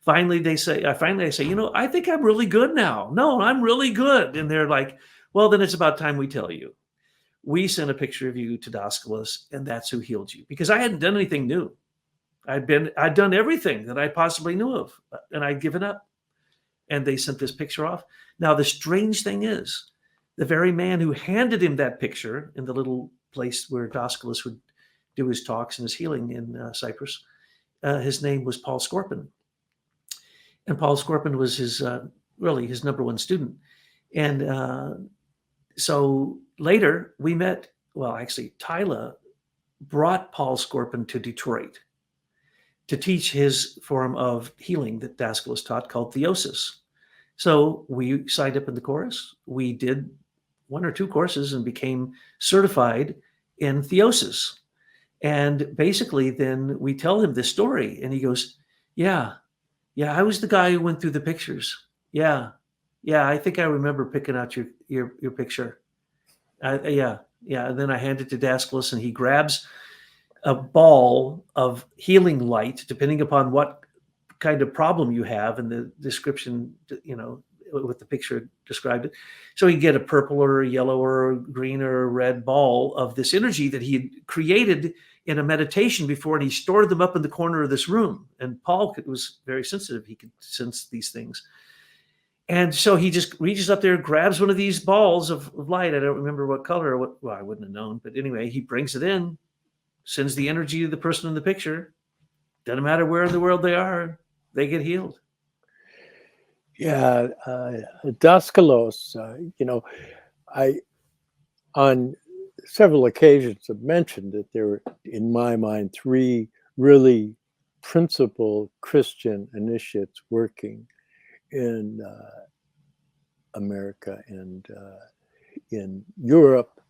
B: Finally, I say, I think I'm really good now. No, I'm really good. And they're like, well, then it's about time we tell you. We sent a picture of you to Daskalos, and that's who healed you. Because I hadn't done anything new. I'd done everything that I possibly knew of, and I'd given up. And they sent this picture off. Now, the strange thing is, the very man who handed him that picture in the little place where Daskalos would do his talks and his healing in Cyprus, his name was Paul Scorpin. And Paul Scorpin was his number one student. And so later we met. Well, actually, Tyla brought Paul Scorpin to Detroit to teach his form of healing that Daskalos taught called Theosis. So we signed up in the course. We did 1 or 2 courses and became certified in Theosis. And basically then we tell him this story and he goes, yeah, I was the guy who went through the pictures. Yeah, I think I remember picking out your picture. Yeah. And then I hand it to Daskalos and he grabs a ball of healing light, depending upon what kind of problem you have, and the description, with the picture described it. So you get a purple or a yellow or a green or a red ball of this energy that he had created in a meditation before, and he stored them up in the corner of this room. And Paul was very sensitive. He could sense these things. And so he just reaches up there, grabs one of these balls of light. I don't remember what color, well, I wouldn't have known. But anyway, he brings it in, sends the energy to the person in the picture. Doesn't matter where in the world they are, they get healed.
A: Yeah, Daskalos, I on several occasions have mentioned that there were, in my mind, 3 really principal Christian initiates working in America and in Europe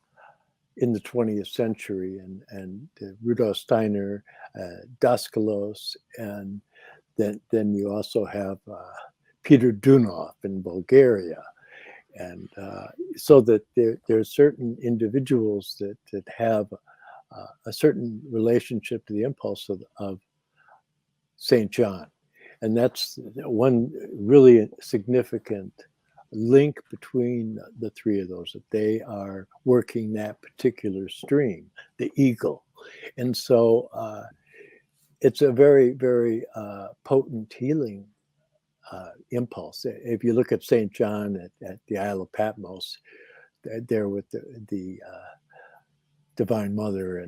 A: in the 20th century, and Rudolf Steiner, Daskalos, and then you also have Peter Dunov in Bulgaria. And so that there are certain individuals that have a certain relationship to the impulse of St. John. And that's one really significant link between the 3 of those, that they are working that particular stream, the eagle. And so it's a very, very potent healing impulse. If you look at St. John at the Isle of Patmos, there with the Divine Mother,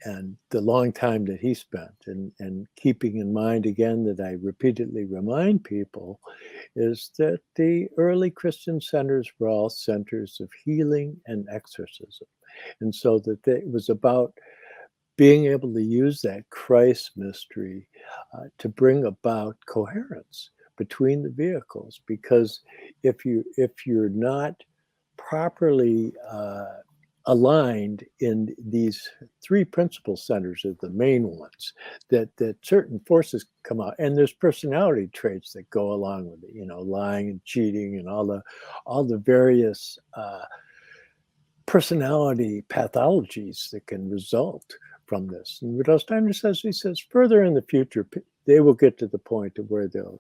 A: and the long time that he spent, and keeping in mind again that I repeatedly remind people is that the early Christian centers were all centers of healing and exorcism. And so that it was about being able to use that Christ mystery to bring about coherence between the vehicles, because if you're not properly aligned in these 3 principal centers are the main ones, that certain forces come out, and there's personality traits that go along with it, lying and cheating and all the various personality pathologies that can result from this. And Rudolf Steiner says, further in the future, they will get to the point of where they'll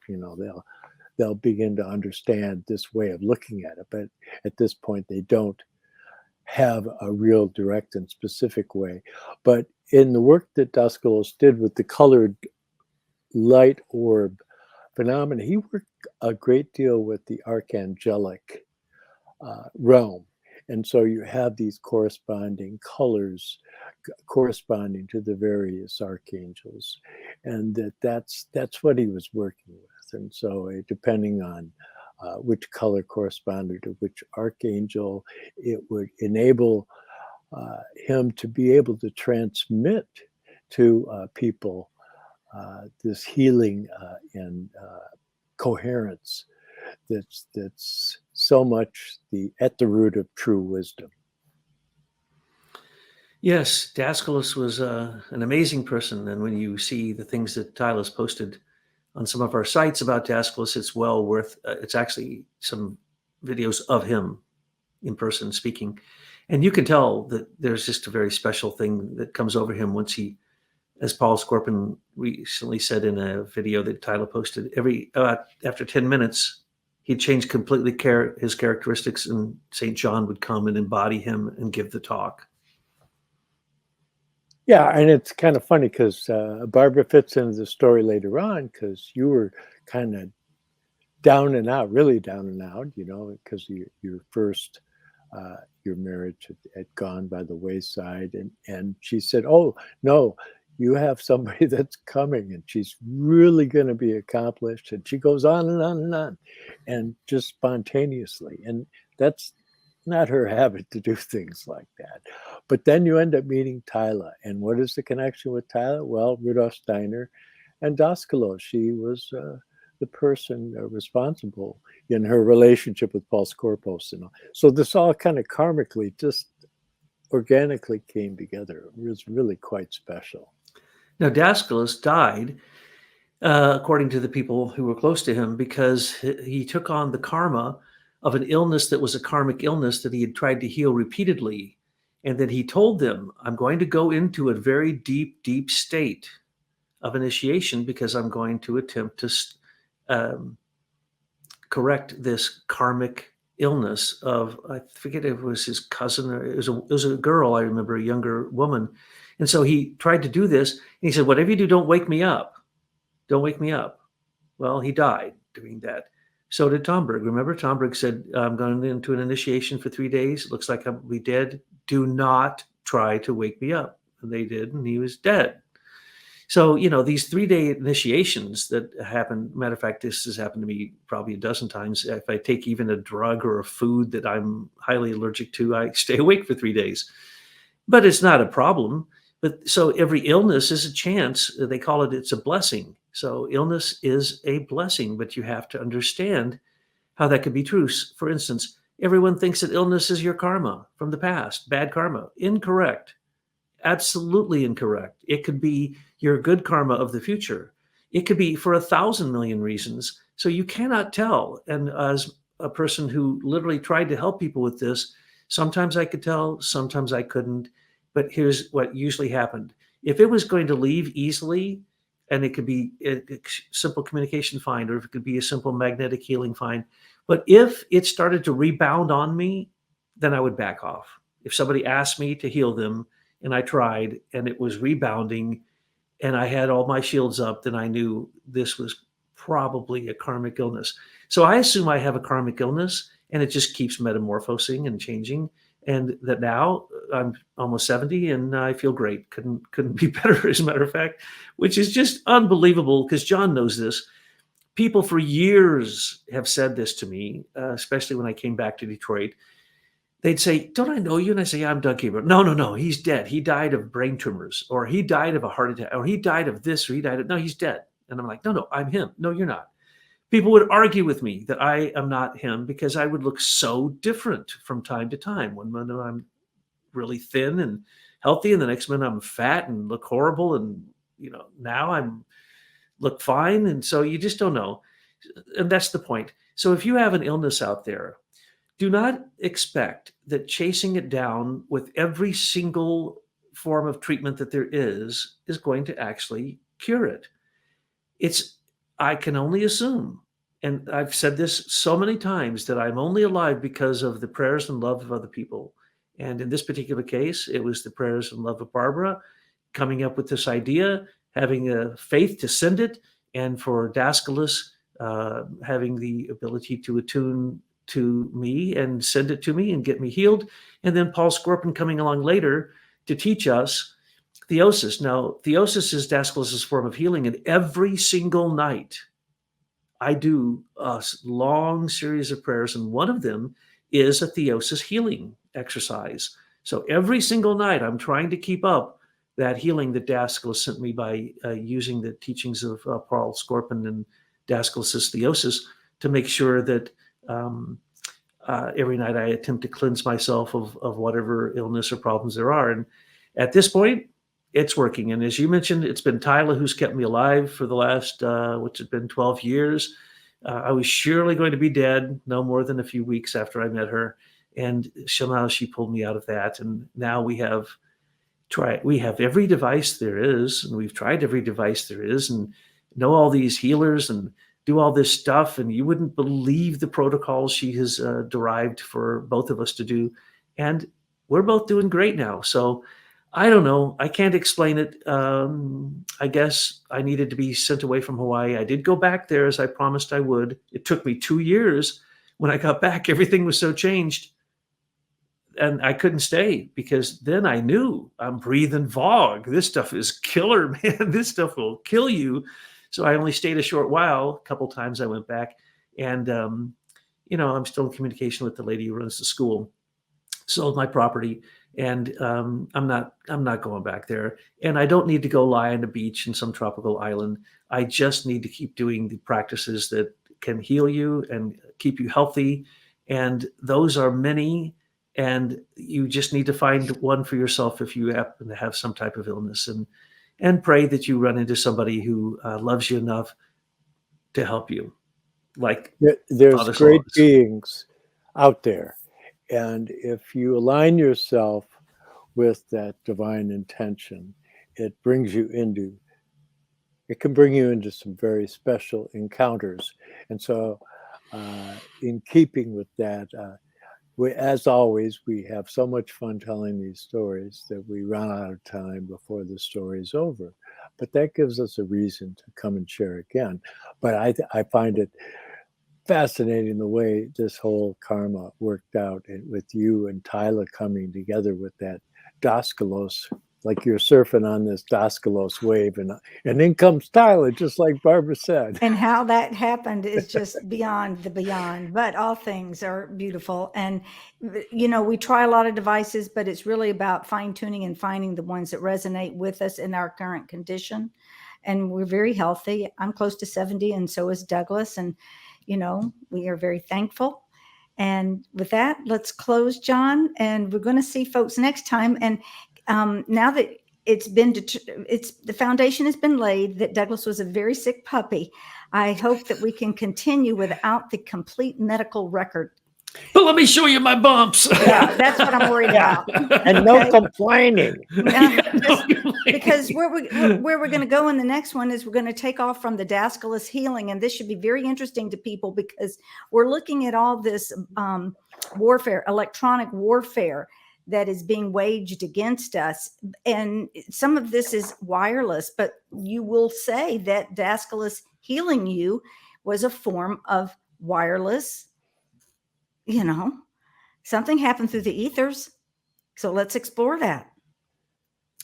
A: begin to understand this way of looking at it. But at this point, they don't have a real direct and specific way. But in the work that Daskalos did with the colored light orb phenomena, he worked a great deal with the archangelic realm. And so you have these corresponding colors corresponding to the various archangels, and that's what he was working with. And so depending on which color corresponded to which archangel, it would enable him to be able to transmit to people this healing and coherence that's so much at the root of true wisdom.
B: Yes, Daskalos was an amazing person. And when you see the things that Tyler's posted on some of our sites about Daskalos. It's well worth, it's actually some videos of him in person speaking. And you can tell that there's just a very special thing that comes over him once he, as Paul Scorpin recently said in a video that Tyler posted, after 10 minutes, he'd change completely his characteristics, and St. John would come and embody him and give the talk.
A: Yeah, and it's kind of funny because Barbara fits into the story later on, because you were kind of down and out, really down and out, because your first, your marriage had gone by the wayside. And she said, oh, no, you have somebody that's coming, and she's really going to be accomplished. And she goes on and on and on, and just spontaneously. And that's not her habit to do things like that. But then you end up meeting Tyla. And what is the connection with Tyla? Well, Rudolf Steiner and Daskalos. She was the person responsible in her relationship with Paul Scorpos. So this all kind of karmically, just organically came together. It was really quite special.
B: Now, Daskalos died, according to the people who were close to him, because he took on the karma of an illness that was a karmic illness that he had tried to heal repeatedly. And then he told them, I'm going to go into a very deep, deep state of initiation because I'm going to attempt to correct this karmic illness of, I forget if it was his cousin, or it was a girl, I remember, a younger woman. And so he tried to do this, and he said, whatever you do, don't wake me up. Don't wake me up. Well, he died doing that. So did Tomberg. Remember, Tomberg said, I'm going into an initiation for 3 days. It looks like I'll be dead. Do not try to wake me up. And they did, and he was dead. So, these 3-day initiations that happen, matter of fact, this has happened to me probably a dozen times. If I take even a drug or a food that I'm highly allergic to, I stay awake for 3 days. But it's not a problem. But so every illness is a chance. They call it, it's a blessing. So illness is a blessing, but you have to understand how that could be true. For instance, everyone thinks that illness is your karma from the past, bad karma. Incorrect. Absolutely incorrect. It could be your good karma of the future. It could be for 1,000 million reasons. So you cannot tell. And as a person who literally tried to help people with this, sometimes I could tell, sometimes I couldn't. But here's what usually happened. If it was going to leave easily, and it could be a simple communication, fine, or if it could be a simple magnetic healing, fine. But if it started to rebound on me, then I would back off. If somebody asked me to heal them and I tried and it was rebounding and I had all my shields up, then I knew this was probably a karmic illness. So I assume I have a karmic illness, and it just keeps metamorphosing and changing. And that now I'm almost 70 and I feel great. Couldn't be better, as a matter of fact, which is just unbelievable, because John knows this. People for years have said this to me, especially when I came back to Detroit. They'd say, don't I know you? And I say, yeah, I'm Doug Gabriel. No, he's dead. He died of brain tumors, or he died of a heart attack, or he died of this, or he died of, no, he's dead. And I'm like, no, I'm him. No, you're not. People would argue with me that I am not him because I would look so different from time to time. One minute I'm really thin and healthy, and the next minute I'm fat and look horrible. And, now I'm look fine. And so you just don't know. And that's the point. So if you have an illness out there, do not expect that chasing it down with every single form of treatment that there is going to actually cure it. I can only assume, and I've said this so many times, that I'm only alive because of the prayers and love of other people. And in this particular case, it was the prayers and love of Barbara coming up with this idea, having a faith to send it, and for Daskalos having the ability to attune to me and send it to me and get me healed. And then Paul Scorpin coming along later to teach us Theosis. Now, Theosis is Daskalos' form of healing, and every single night I do a long series of prayers, and one of them is a Theosis healing exercise. So every single night I'm trying to keep up that healing that Daskalos sent me by using the teachings of Paul Scorpin and Daskalos' Theosis to make sure that every night I attempt to cleanse myself of whatever illness or problems there are. And at this point, it's working. And as you mentioned, it's been Tyler who's kept me alive for the last, which has been 12 years. I was surely going to be dead no more than a few weeks after I met her. And somehow she pulled me out of that. And now we have every device there is, and we've tried every device there is, and know all these healers and do all this stuff. And you wouldn't believe the protocols she has derived for both of us to do. And we're both doing great now. So I don't know. I can't explain it. I guess I needed to be sent away from Hawaii. I did go back there as I promised I would. It took me 2 years. When I got back, everything was so changed. And I couldn't stay because then I knew I'm breathing fog. This stuff is killer, man. This stuff will kill you. So I only stayed a short while. A couple times I went back. And, I'm still in communication with the lady who runs the school. Sold my property. And I'm not going back there. And I don't need to go lie on the beach in some tropical island. I just need to keep doing the practices that can heal you and keep you healthy. And those are many. And you just need to find one for yourself if you happen to have some type of illness, and pray that you run into somebody who loves you enough to help you. Like
A: there's
B: Father
A: great
B: Solis.
A: beings out there. And if you align yourself with that divine intention, it can bring you into some very special encounters. And so in keeping with that, as always, we have so much fun telling these stories that we run out of time before the story is over. But that gives us a reason to come and share again. But I find it fascinating the way this whole karma worked out, and with you and Tyler coming together with that Daskalos, like you're surfing on this Daskalos wave, and in comes Tyler, just like Barbara said.
C: And how that happened is just beyond the beyond, but all things are beautiful. And, we try a lot of devices, but it's really about fine tuning and finding the ones that resonate with us in our current condition. And we're very healthy. I'm close to 70, and so is Douglas. And, we are very thankful. And with that, let's close, John. And we're going to see folks next time. And now that the foundation has been laid, that Douglas was a very sick puppy, I hope that we can continue without the complete medical record.
B: But let me show you my bumps.
C: Yeah, that's what I'm worried about.
A: And no complaining.
C: Because where we're going to go in the next one is we're going to take off from the Daskalos healing. And this should be very interesting to people because we're looking at all this warfare, electronic warfare that is being waged against us. And some of this is wireless, but you will say that Daskalos healing you was a form of wireless. Something happened through the ethers. So let's explore that.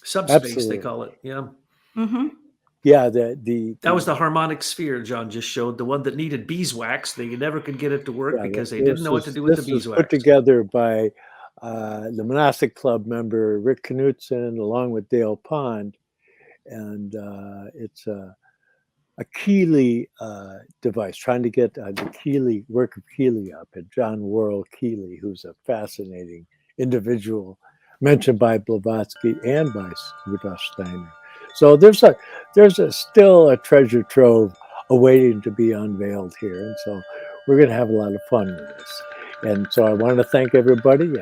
B: Subspace,
A: Absolutely.
B: They call it. Yeah.
C: Mm-hmm.
A: Yeah,
B: that was the harmonic sphere John just showed, the one that needed beeswax. They never could get it to work because they didn't know what to do with the beeswax.
A: Put together by the monastic club member Rick Knutson along with Dale Pond, and it's a Keeley device, trying to get the Keeley work of Keeley up, and John Worrell Keeley, who's a fascinating individual mentioned by Blavatsky and by Rudolf Steiner. So there's still a treasure trove awaiting to be unveiled here, and so we're going to have a lot of fun with this. And so I want to thank everybody,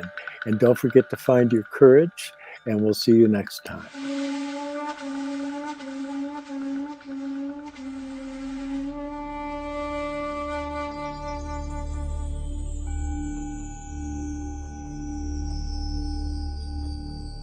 A: and don't forget to find your courage, and we'll see you next time.